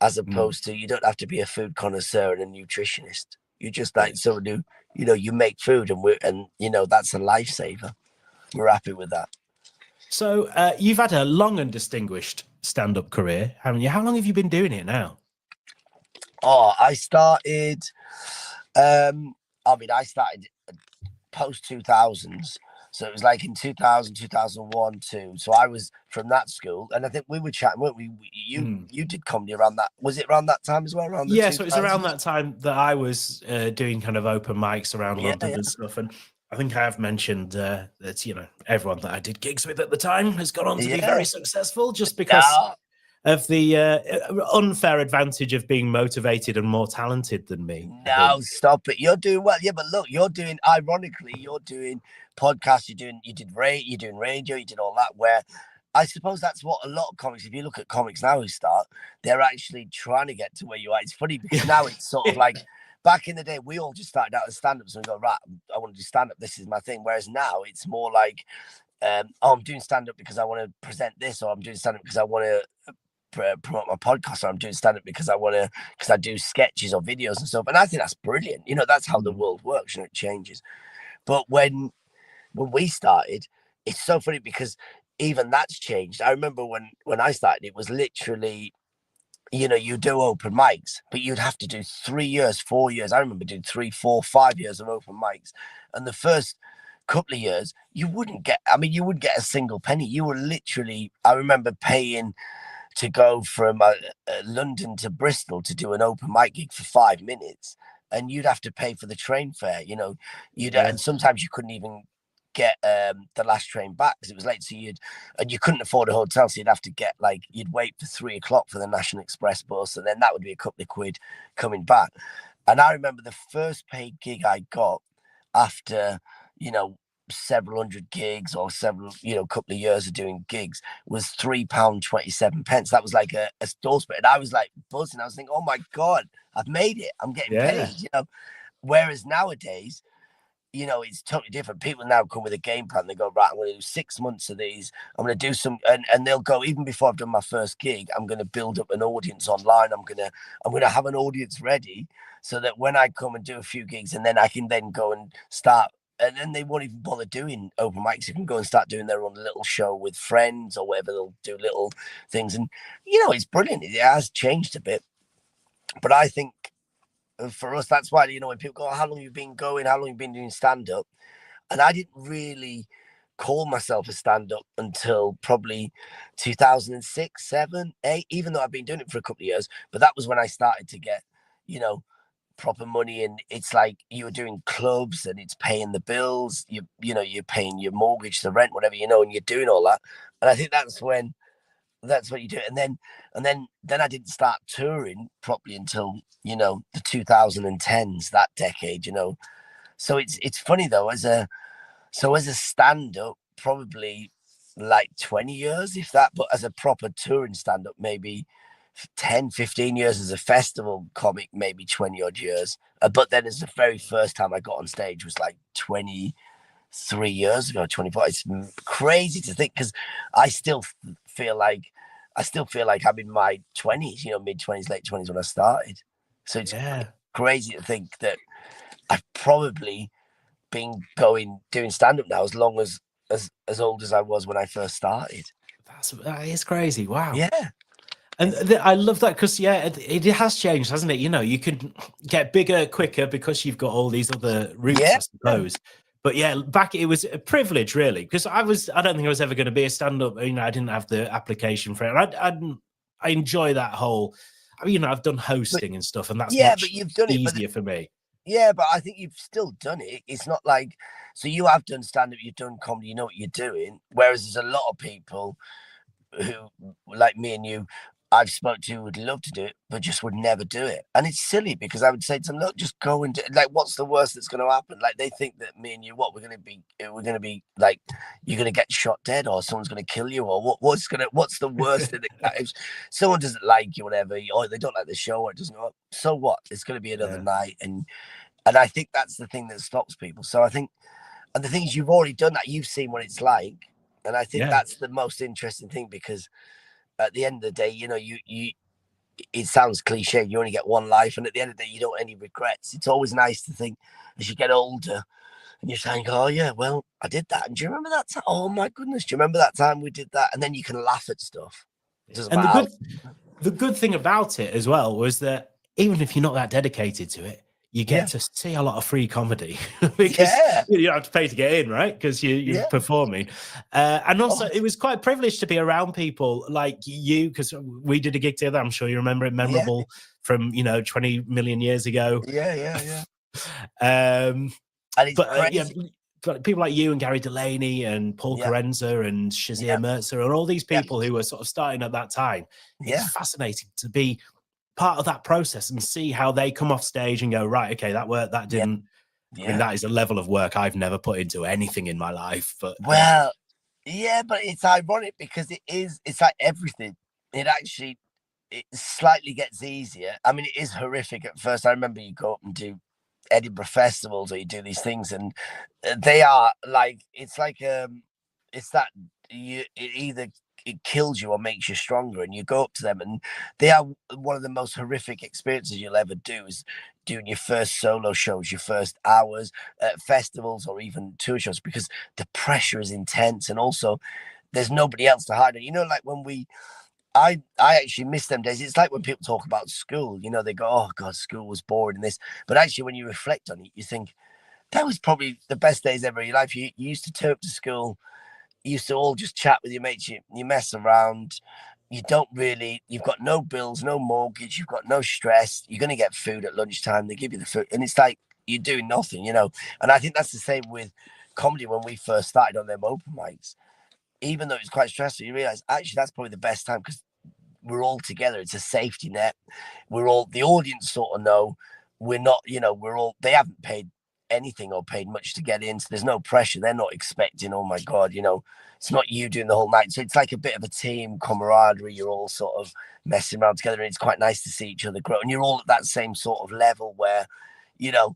as opposed to, you don't have to be a food connoisseur and a nutritionist. You just like someone who, you make food, and that's a lifesaver. We're happy with that. So you've had a long and distinguished stand-up career, haven't you? How long have you been doing it now? Oh, I started post 2000s. So it was like in 2000, 2001, too. So I was from that school, and I think we were chatting, weren't we? You did comedy around that. Was it around that time as well? Yeah, so it was around that time that I was doing kind of open mics around London and stuff. And I think I have mentioned that, everyone that I did gigs with at the time has gone on to be very successful, just because of the unfair advantage of being motivated and more talented than me. No, stop it. You're doing well. Yeah, but look, you're doing podcasts, you're doing radio, you did all that, where I suppose that's what a lot of comics, if you look at comics now who start, they're actually trying to get to where you are. It's funny, because now it's sort of like, back in the day, we all just started out as stand-ups and we go, right, I want to do stand-up, this is my thing. Whereas now it's more like, I'm doing stand-up because I want to present this, or I'm doing stand-up because I want to promote my podcast, or I'm doing stand-up because I do sketches or videos and stuff. And I think that's brilliant. That's how the world works, it changes. But when we started, it's so funny, because even that's changed. I remember when I started, it was literally, you do open mics, but you'd have to do 3 years, 4 years. I remember doing 3, 4, 5 years of open mics. And the first couple of years, you wouldn't get a single penny. You were literally, I remember paying to go from London to Bristol to do an open mic gig for 5 minutes, and you'd have to pay for the train fare, and sometimes you couldn't even get the last train back because it was late, so you couldn't afford a hotel, so you'd have to you'd wait for 3 o'clock for the National Express bus, and then that would be a couple of quid coming back. And I remember the first paid gig I got after several hundred gigs, or several couple of years of doing gigs, was £3.27. That was like a store split, and I was like buzzing. I was thinking, oh my god, I've made it, I'm getting paid. Whereas nowadays, it's totally different. People now come with a game plan. They go, right, I'm going to do 6 months of these. I'm going to do some, and they'll go, even before I've done my first gig, I'm going to build up an audience online. I'm going to have an audience ready, so that when I come and do a few gigs, and then I can then go and start and then they won't even bother doing open mics. You can go and start doing their own little show with friends or whatever. They'll do little things, and it's brilliant. It has changed a bit, but I think for us, that's why when people go, "How long have you been going? How long have you been doing stand up?" And I didn't really call myself a stand up until probably 2006, 7, 8. Even though I've been doing it for a couple of years, but that was when I started to get, proper money, and it's like you're doing clubs and it's paying the bills, you're paying your mortgage, the rent, whatever, and you're doing all that. And I think that's what you do. And then I didn't start touring properly until the 2010s, that decade. So it's funny though, as a stand-up, probably like 20 years, if that, but as a proper touring stand-up, maybe 10, 15 years. As a festival comic, maybe 20 odd years. But then as the very first time I got on stage was like 23 years ago, 24. It's crazy to think, because I still feel like I'm in my 20s, mid 20s, late 20s when I started. So it's crazy to think that I've probably been doing stand-up now as long as old as I was when I first started. That is crazy. Wow. Yeah. And I love that, because it has changed, hasn't it? You can get bigger quicker because you've got all these other routes, I suppose. But back, it was a privilege, really, because I don't think I was ever going to be a stand-up. I didn't have the application for it. I enjoy that whole. I've done hosting and stuff, and that's but you've done easier for me. Yeah, but I think you've still done it. It's not like, so you have done stand-up, you've done comedy, you know what you're doing. Whereas there's a lot of people who, like me and you, I've spoke to, would love to do it, but just would never do it. And it's silly, because I would say to them, look, just go and do it. Like, what's the worst that's going to happen? Like, they think that me and you, we're going to be like, you're going to get shot dead, or someone's going to kill you, or what's the worst thing that if someone doesn't like you, whatever, or they don't like the show, or it doesn't go, so what? It's going to be another night. And I think that's the thing that stops people. So I think, and the thing is, you've already done that. You've seen what it's like. And I think that's the most interesting thing, because at the end of the day, you it sounds cliche, you only get one life, and at the end of the day, you don't have any regrets. It's always nice to think, as you get older, and you're saying, oh yeah, well, I did that, and do you remember that time? Oh my goodness, do you remember that time we did that? And then you can laugh at stuff. And the good thing about it as well was that even if you're not that dedicated to it, you get to see a lot of free comedy, because you don't have to pay to get in, right? Because you're performing. And also, it was quite a privilege to be around people like you, because we did a gig together. I'm sure you remember it, memorable from 20 million years ago. Yeah. But people like you and Gary Delaney and Paul Carenza and Shazia Mercer and all these people who were sort of starting at that time. It's fascinating to be part of that process and see how they come off stage and go, right, okay, that worked, that didn't. I mean, that is a level of work I've never put into anything in my life. But but it's ironic, because it's like everything. It slightly gets easier. I mean, it is horrific at first. I remember you go up and do Edinburgh festivals, or you do these things, and they are like, it's that it kills you or makes you stronger, and you go up to them, and they are one of the most horrific experiences you'll ever do, is doing your first solo shows, your first hours at festivals or even tour shows, because the pressure is intense, and also there's nobody else to hide it. Like when I actually miss them days. It's like when people talk about school, they go, oh God, school was boring and this. But actually, when you reflect on it, you think that was probably the best days ever in your life. You used to turn up to school, you used to all just chat with your mates, you mess around. You've got no bills, no mortgage, you've got no stress. You're going to get food at lunchtime. They give you the food, and it's like you're doing nothing, And I think that's the same with comedy. When we first started on them open mics, even though it was quite stressful, you realize actually that's probably the best time, because we're all together. It's a safety net. The audience sort of know we're not, they haven't paid anything or paid much to get in. So there's no pressure. They're not expecting, oh my God, it's not you doing the whole night. So it's like a bit of a team camaraderie. You're all sort of messing around together, and it's quite nice to see each other grow. And you're all at that same sort of level where, you're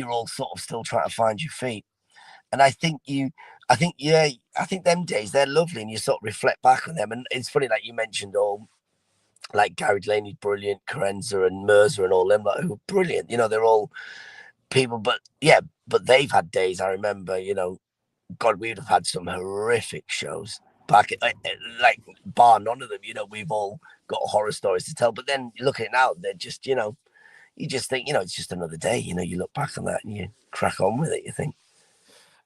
all sort of still trying to find your feet. And I think them days, they're lovely, and you sort of reflect back on them. And it's funny, like you mentioned, all like Gary Delaney, brilliant, Carenza and Mercer and all them, like, who are brilliant. They're all people, but they've had days. I remember, God, we would have had some horrific shows back, like bar none of them. We've all got horror stories to tell. But then you look at it now, they're just, you just think, it's just another day. You look back on that and you crack on with it. You think.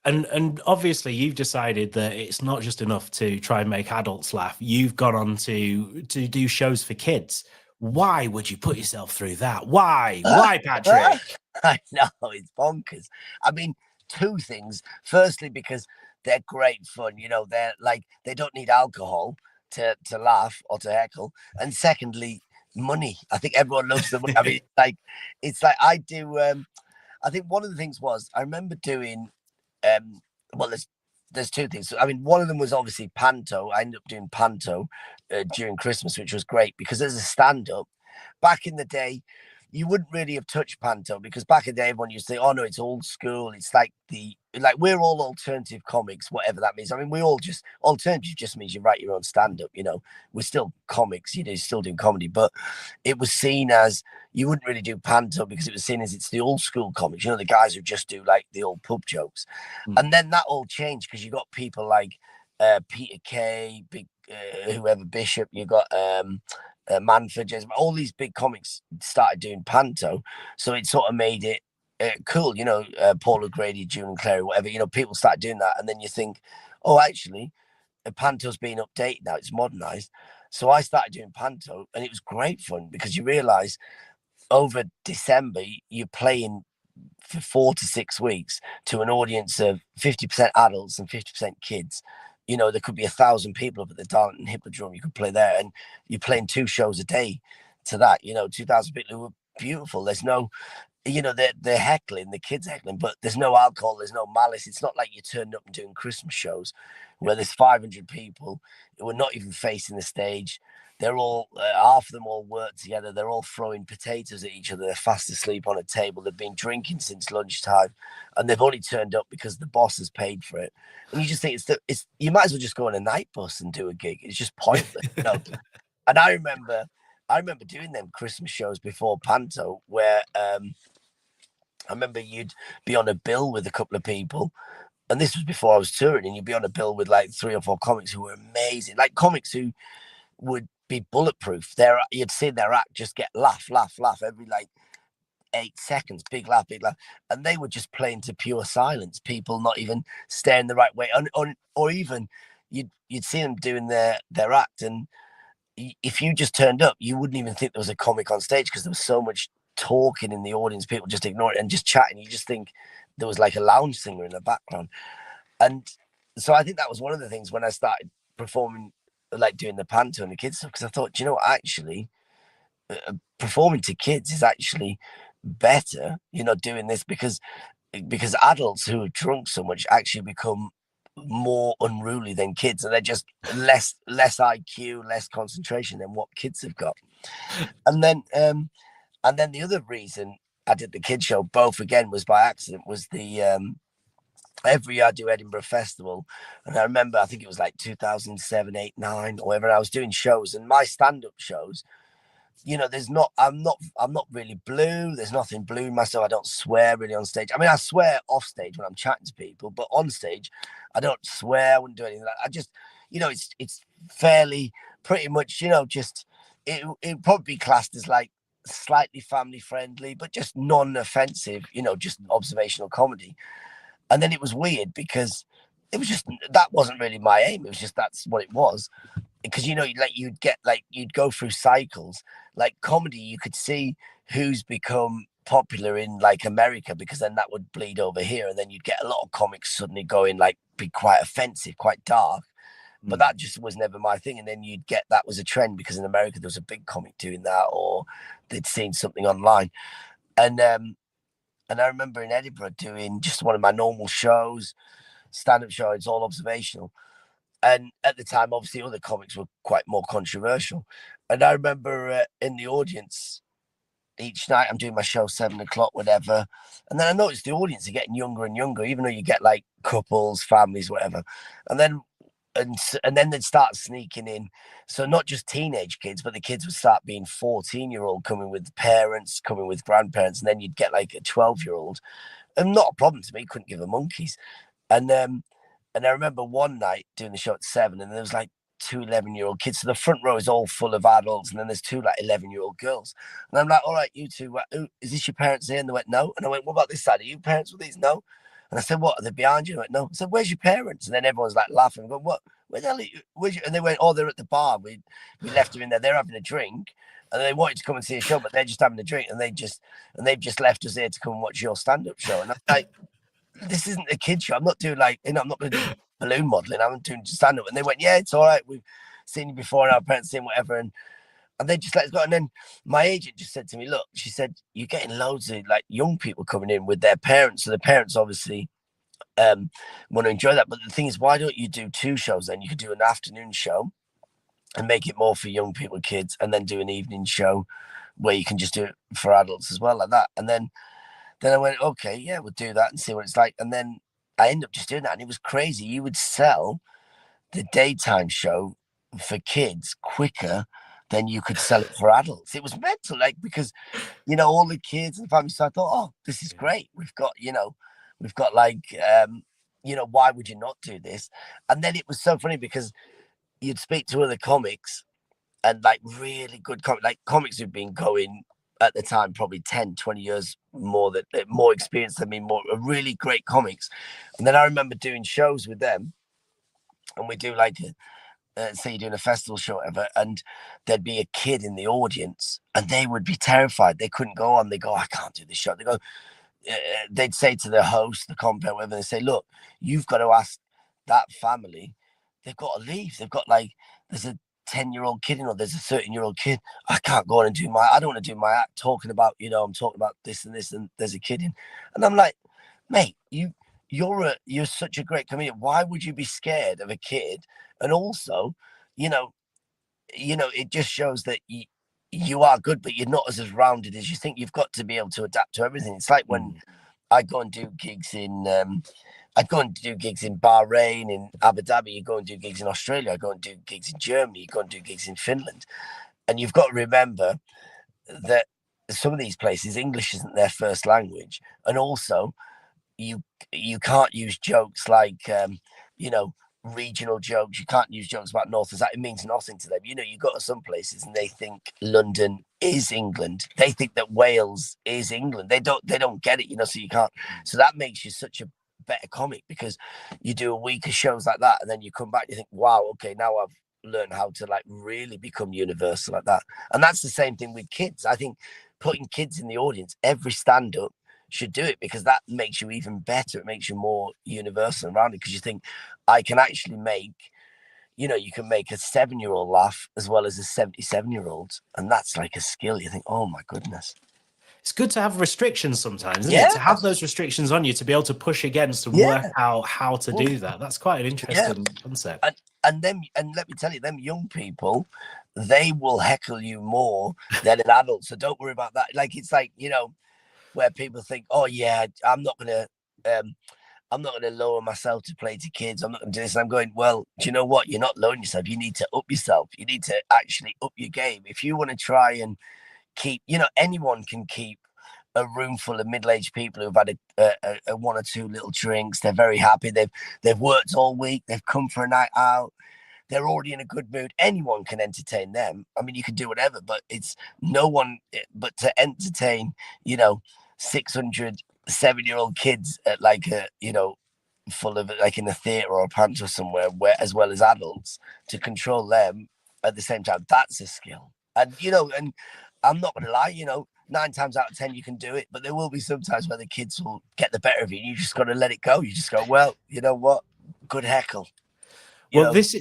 And obviously you've decided that it's not just enough to try and make adults laugh. You've gone on to do shows for kids. Why would you put yourself through that? Why, Patrick? I know, it's bonkers. I mean, two things. Firstly, because they're great fun. They're like, they don't need alcohol to laugh or to heckle. And secondly, money. I think everyone loves the money. I mean, it's like I do. I think one of the things was I remember doing. Well, there's two things. I mean, one of them was obviously Panto. I ended up doing Panto during Christmas, which was great because as a stand-up, back in the day, you wouldn't really have touched Panto because back in the day, everyone used to say, "Oh no, it's old school." It's like we're all alternative comics, whatever that means. I mean, we all just alternative just means you write your own stand-up. We're still comics, still doing comedy, but it was seen as you wouldn't really do Panto because it was seen as it's the old school comics. The guys who just do like the old pub jokes, and then that all changed because you got people like Peter Kay, big whoever Bishop, you got. Manford, all these big comics started doing Panto, so it sort of made it cool. Paul O'Grady, June and Clary, whatever. People start doing that, and then you think, oh, actually, Panto's being updated now; it's modernized. So I started doing Panto, and it was great fun because you realise over December you're playing for 4 to 6 weeks to an audience of 50% adults and 50% kids. There could be 1,000 people up at the Darlington Hippodrome. You could play there, and you're playing 2 shows a day to that. 2,000 people who were beautiful. There's no, they're heckling, the kids heckling, but there's no alcohol, there's no malice. It's not like you turned up and doing Christmas shows where there's 500 people who are not even facing the stage. They're all, half of them all work together. They're all throwing potatoes at each other. They're fast asleep on a table. They've been drinking since lunchtime, and they've only turned up because the boss has paid for it. And you just think you might as well just go on a night bus and do a gig. It's just pointless. And I remember doing them Christmas shows before Panto, where I remember you'd be on a bill with a couple of people. And this was before I was touring, and you'd be on a bill with like 3 or 4 comics who were amazing, like comics who would be bulletproof. You'd see their act just get laugh every like 8 seconds, big laugh, and they would just play into pure silence. People not even staring the right way, or even you'd see them doing their act, and if you just turned up, you wouldn't even think there was a comic on stage because there was so much talking in the audience. People just ignore it and just chatting. You just think there was like a lounge singer in the background, and so I think that was one of the things when I started performing, like doing the Panto and the kids stuff, because I thought, actually performing to kids is actually better, doing this because adults who have drunk so much actually become more unruly than kids, and they're just less IQ, less concentration than what kids have got. And then the other reason I did the kids show, both again was by accident, was the every year I do Edinburgh Festival, and I remember I think it was like 2007, 8, 9, or whatever. I was doing shows, and my stand-up shows, I'm not really blue. There's nothing blue in myself. I don't swear really on stage. I mean, I swear off stage when I'm chatting to people, but on stage, I don't swear. I wouldn't do anything like that. I just, it's fairly pretty much, just it probably be classed as like slightly family friendly, but just non-offensive, just observational comedy. And then it was weird because it was just, that wasn't really my aim. It was just, that's what it was. Because, you'd go through cycles, like comedy, you could see who's become popular in like America, because then that would bleed over here. And then you'd get a lot of comics suddenly going like, be quite offensive, quite dark. But that just was never my thing. And then you'd get, that was a trend because in America, there was a big comic doing that, or they'd seen something online. And I remember in Edinburgh doing just one of my normal shows, stand-up show. It's all observational. And at the time, obviously, other comics were quite more controversial. And I remember in the audience, each night I'm doing my show 7 o'clock, whatever. And then I noticed the audience are getting younger and younger, even though you get like couples, families, whatever. And then and then they'd start sneaking in. So not just teenage kids, but the kids would start being 14-year-old coming with parents, coming with grandparents, and then you'd get like a 12-year-old. And not a problem to me, couldn't give a monkeys. And I remember one night doing the show at 7, and there was like 2 11-year-old kids. So the front row is all full of adults, and then there's 2 like 11-year-old girls. And I'm like, all right, you two, is this your parents here? And they went, no. And I went, what about this side? Are you parents with these? No. And I said, what, are they behind you? I went, no. I said, where's your parents? And then everyone's like laughing. Going, what? Where the hell are you? Where's you? And they went, oh, they're at the bar. We left them in there. They're having a drink. And they wanted to come and see a show, but they're just having a drink. And they've just left us here to come and watch your stand-up show. And I'm like, this isn't a kid show. I'm not doing like, I'm not going to do balloon modeling. I'm doing stand-up. And they went, yeah, it's all right. We've seen you before, and our parents seen whatever. And they just let us go. And then my agent just said to me, look, she said, you're getting loads of like young people coming in with their parents. So the parents obviously want to enjoy that. But the thing is, why don't you do 2 shows then? You could do an afternoon show and make it more for young people, kids, and then do an evening show where you can just do it for adults as well, like that. And then I went, okay, yeah, we'll do that and see what it's like. And then I ended up just doing that. And it was crazy. You would sell the daytime show for kids quicker than you could sell it for adults. It was mental, like, because, all the kids and families. So I thought, oh, this is great. We've got like, why would you not do this? And then it was so funny because you'd speak to other comics and like really good comics who've been going at the time, probably 10, 20 years more experienced than me, really great comics. And then I remember doing shows with them, and we do like say you're doing a festival show or whatever, and there'd be a kid in the audience and they would be terrified. They couldn't go on. They go, I can't do this show. They go, they'd say to the host, the compere, whatever, they say, look, you've got to ask that family, they've got to leave. They've got like, there's a 10-year-old kid, there's a 13-year-old kid. I can't go on and I don't want to do my act talking about, I'm talking about this and this, and there's a kid in. And I'm like, mate, you're such a great comedian. Why would you be scared of a kid? And also, it just shows that you are good, but you're not as rounded as you think. You've got to be able to adapt to everything. It's like when I go and do gigs in I'd go and do gigs in Bahrain, in Abu Dhabi. You go and do gigs in Australia. I go and do gigs in Germany. You go and do gigs in Finland. And you've got to remember that some of these places, English isn't their first language. And also, you can't use jokes like, regional jokes. You can't use jokes about North and South. It means nothing to them. You go to some places and they think London is England. They think that Wales is England. They don't get it, so you can't. So that makes you such a better comic, because you do a week of shows like that and then you come back and you think, wow, okay, now I've learned how to like really become universal like that. And that's the same thing with kids. I think putting kids in the audience, every stand-up should do it, because that makes you even better. It makes you more universal and rounded, because you think, I can actually make, you can make a 7-year-old laugh as well as a 77-year-old, and that's like a skill. You think, oh my goodness. It's good to have restrictions sometimes, isn't it? To have those restrictions on you, to be able to push against and work out how to do that. That's quite an interesting concept. And let me tell you, them young people, they will heckle you more than an adult. So don't worry about that. Like, it's like, where people think, oh yeah, I'm not gonna lower myself to play to kids. I'm not gonna do this. And I'm going, well, do you know what? You're not lowering yourself. You need to up yourself. You need to actually up your game. If you want to try and keep, anyone can keep a room full of middle-aged people who've had a 1 or 2 little drinks. They're very happy. They've worked all week. They've come for a night out. They're already in a good mood. Anyone can entertain them. I mean, you can do whatever, but it's no one. But to entertain, 600 7-year-old kids at like a, full of like in a theater or a pantry or somewhere, where as well as adults, to control them at the same time, that's a skill. And and I'm not gonna lie, 9 times out of 10 you can do it, but there will be some times where the kids will get the better of you. You just got to let it go. You just go, well, you know what? Good heckle. This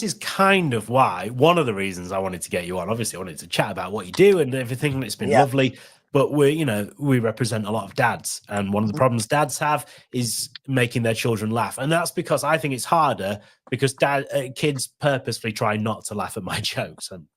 is kind of why, one of the reasons I wanted to get you on. Obviously, I wanted to chat about what you do and everything, and it's been lovely. But we represent a lot of dads, and one of the problems dads have is making their children laugh, and that's because I think it's harder, because kids purposely try not to laugh at my jokes, and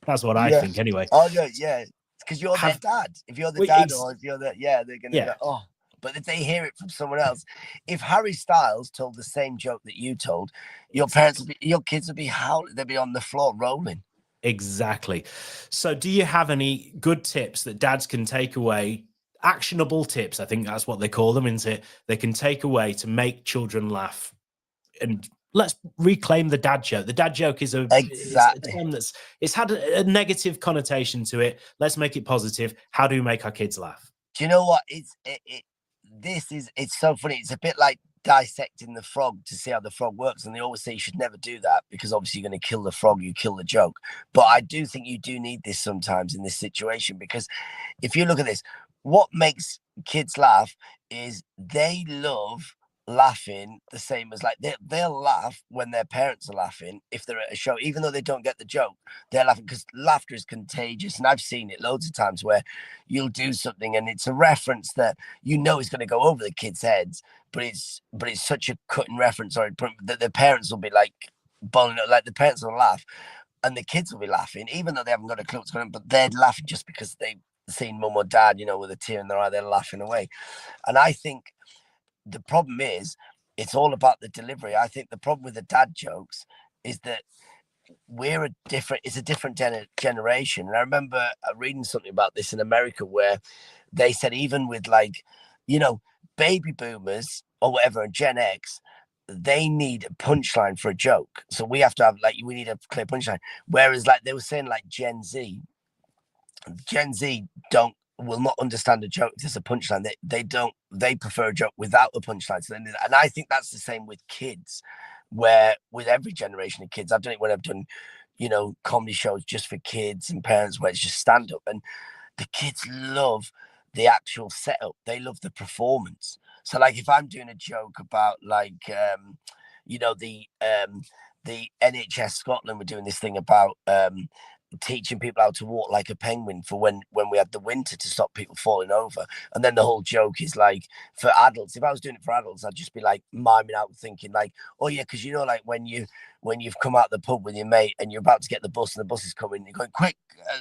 that's what I think anyway. Oh yeah, because you're their dad. If you're the dad, or if you're the they're gonna go, oh. But if they hear it from someone else, if Harry Styles told the same joke that you told, your kids would be howling. They'd be on the floor rolling. Exactly. So do you have any good tips that dads can take away? Actionable tips, I think that's what they call them, isn't it? They can take away to make children laugh. And let's reclaim the dad joke. The dad joke is it's a term it's had a negative connotation to it. Let's make it positive. How do we make our kids laugh? Do you know what? It's so funny. It's a bit like dissecting the frog to see how the frog works, and they always say you should never do that because obviously you're going to kill the frog, you kill the joke. But I do think you do need this sometimes in this situation, because if you look at this, what makes kids laugh is they love laughing the same as, like, they'll laugh when their parents are laughing. If they're at a show, even though they don't get the joke, they're laughing because laughter is contagious. And I've seen it loads of times where you'll do something and it's a reference that you know is going to go over the kids' heads, but it's such a cutting reference, or that the parents will be like bowling up, like the parents will laugh and the kids will be laughing even though they haven't got a clue what's going on, but they're laughing just because they've seen mum or dad, with a tear in their eye, they're laughing away. And I think the problem is it's all about the delivery. I think the problem with the dad jokes is that it's a different generation. And I remember reading something about this in America where they said even with, like, baby boomers or whatever, and Gen X, they need a punchline for a joke. So we have to have, like, we need a clear punchline. Whereas, like, they were saying, like, Gen Z will not understand a joke if there's a punchline. They prefer a joke without a punchline. So and I think that's the same with kids, where with every generation of kids, I've done it when I've done, comedy shows just for kids and parents where it's just stand up, and the kids love the actual setup. They love the performance. So, like, if I'm doing a joke about, like, the NHS Scotland were doing this thing about teaching people how to walk like a penguin for when we had the winter to stop people falling over. And then the whole joke is, like, for adults, if I was doing it for adults, I'd just be like miming out thinking, like, oh yeah, because like when you've come out the pub with your mate and you're about to get the bus and the bus is coming, you're going, quick,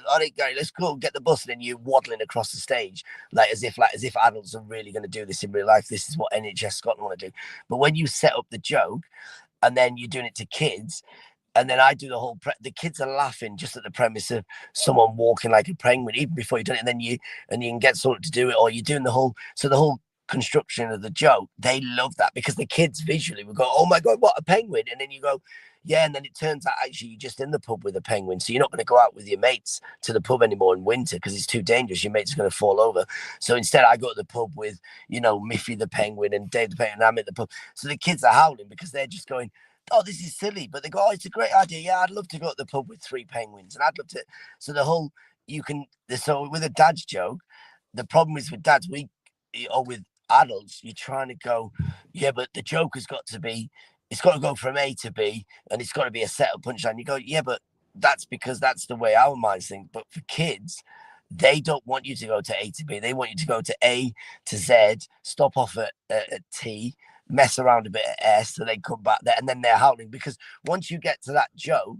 all right, Gary, let's go get the bus, and then you're waddling across the stage as if adults are really going to do this in real life. This is what NHS Scotland want to do. But when you set up the joke and then you're doing it to kids, and then I do the whole the kids are laughing just at the premise of someone walking like a penguin, even before you've done it. And then you can get someone to do it, or you're doing the whole construction of the joke. They love that because the kids visually will go, oh my God, what a penguin. And then you go, yeah. And then it turns out actually you're just in the pub with a penguin. So you're not going to go out with your mates to the pub anymore in winter because it's too dangerous. Your mates are going to fall over. So instead I go to the pub with, Miffy the penguin and Dave the penguin, and I'm at the pub. So the kids are howling because they're just going, oh, this is silly. But they go, oh, it's a great idea. Yeah, I'd love to go to the pub with 3 penguins. And I'd love to. So so with a dad's joke, the problem is with dads, or with adults, you're trying to go, yeah, but the joke has got to be, it's got to go from A to B and it's got to be a setup punchline. You go, yeah, but that's because that's the way our minds think. But for kids, they don't want you to go to A to B. They want you to go to A to Z, stop off at T, mess around a bit at S, so they come back there, and then they're howling because once you get to that joke,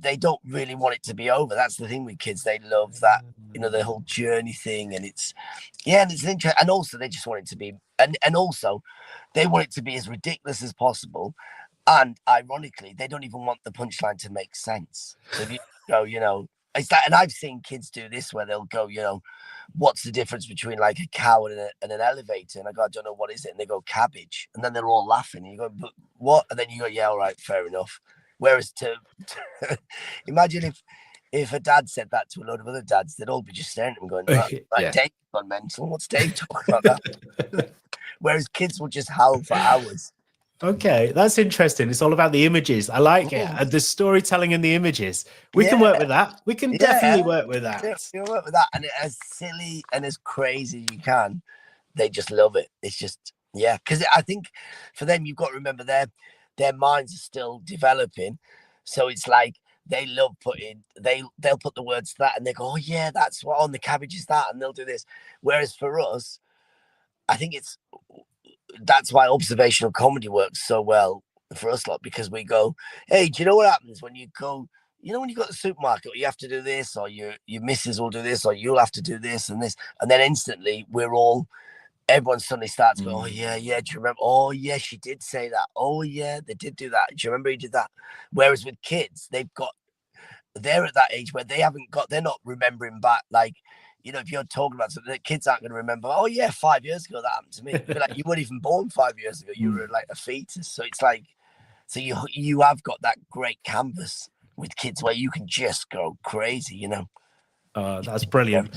they don't really want it to be over. That's the thing with kids; they love that, the whole journey thing, and it's interesting. And also, they just want it to be, and also, they want it to be as ridiculous as possible. And ironically, they don't even want the punchline to make sense. So if you go, it's that, and I've seen kids do this where they'll go, what's the difference between like a cow and an elevator? And I go, I don't know, what is it? And they go, cabbage. And then they're all laughing. And you go, but what? And then you go, yeah, all right, fair enough. Whereas to imagine if a dad said that to a load of other dads, they'd all be just staring at him going, yeah. Dave's gone mental. What's Dave talking about that? Whereas kids will just howl for hours. Okay, that's interesting. It's all about the images. I like it. The storytelling and the images. We can work with that. We can definitely work with that. You'll work with that. And as silly and as crazy as you can, they just love it. It's just, yeah. Because I think for them, you've got to remember their minds are still developing. So it's like they love they'll put the words to that and they go, oh yeah, that's what on the cabbage is that. And they'll do this. Whereas for us, I think that's why observational comedy works so well for us lot, because we go, hey, do you know what happens when you go, when you go to the supermarket, you have to do this, or your missus will do this, or you'll have to do this and this, and then instantly we're all everyone suddenly starts going, oh, yeah, do you remember? Oh, yeah, she did say that. Oh, yeah, they did do that. Do you remember he did that? Whereas with kids, they're at that age where they're not remembering back. Like, you know, if you're talking about something, the kids aren't going to remember, oh, yeah, 5 years ago that happened to me. Be like, you weren't even born 5 years ago. You were like a fetus. So it's like, so you have got that great canvas with kids where you can just go crazy, you know. That's brilliant.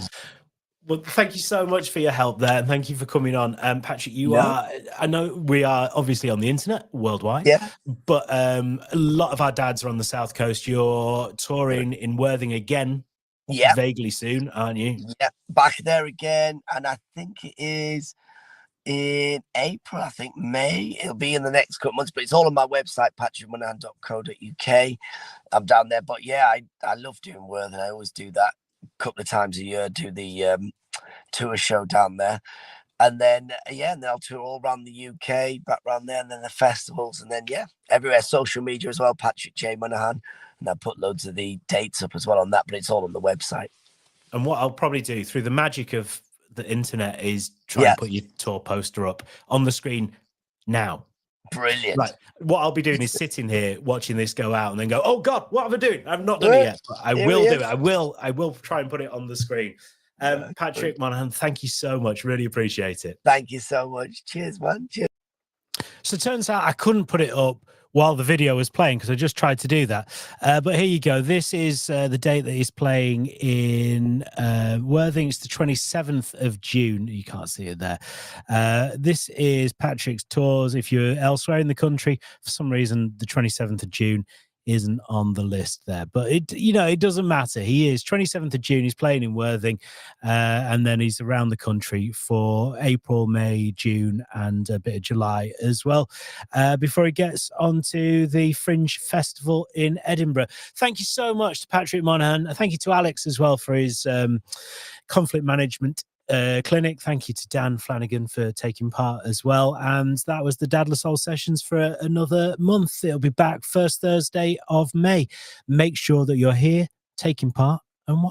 Well, thank you so much for your help there, and thank you for coming on. Patrick, I know we are obviously on the internet worldwide, but a lot of our dads are on the South Coast. You're touring in Worthing again, vaguely soon, aren't you? Yeah, back there again, and I think it is in April, I think May. It'll be in the next couple months, but it's all on my website, patrickmonahan.co.uk. I'm down there, but yeah, I love doing Worthing. I always do that a couple of times a year, do the tour show down there, and then and then I'll tour all around the UK, back around there, and then the festivals, and then everywhere. Social media as well, Patrick J Monahan, and I put loads of the dates up as well on that, but it's all on the website. And what I'll probably do through the magic of the internet is try and put your tour poster up on the screen now. Brilliant. Right. What I'll be doing is sitting here watching this go out and then go, oh God, what have I doing? I've not done it yet. But I will do it. I will try and put it on the screen. Patrick Monahan, thank you so much. Really appreciate it. Thank you so much. Cheers, man. Cheers. So it turns out I couldn't put it up while the video was playing because I just tried to do that. But here you go. This is the date that he's playing in Worthing. It's the 27th of June. You can't see it there. This is Patrick's tours. If you're elsewhere in the country, for some reason, the 27th of June isn't on the list there, but it doesn't matter. He is 27th of June. He's playing in Worthing, and then he's around the country for April, May, June, and a bit of July as well, before he gets onto the Fringe Festival in Edinburgh. Thank you so much to Patrick Monahan. Thank you to Alex as well for his conflict management clinic. Thank you to Dan Flanagan for taking part as well. And that was the Dadless Soul Sessions for another month. It'll be back first Thursday of May. Make sure that you're here, taking part, and watching.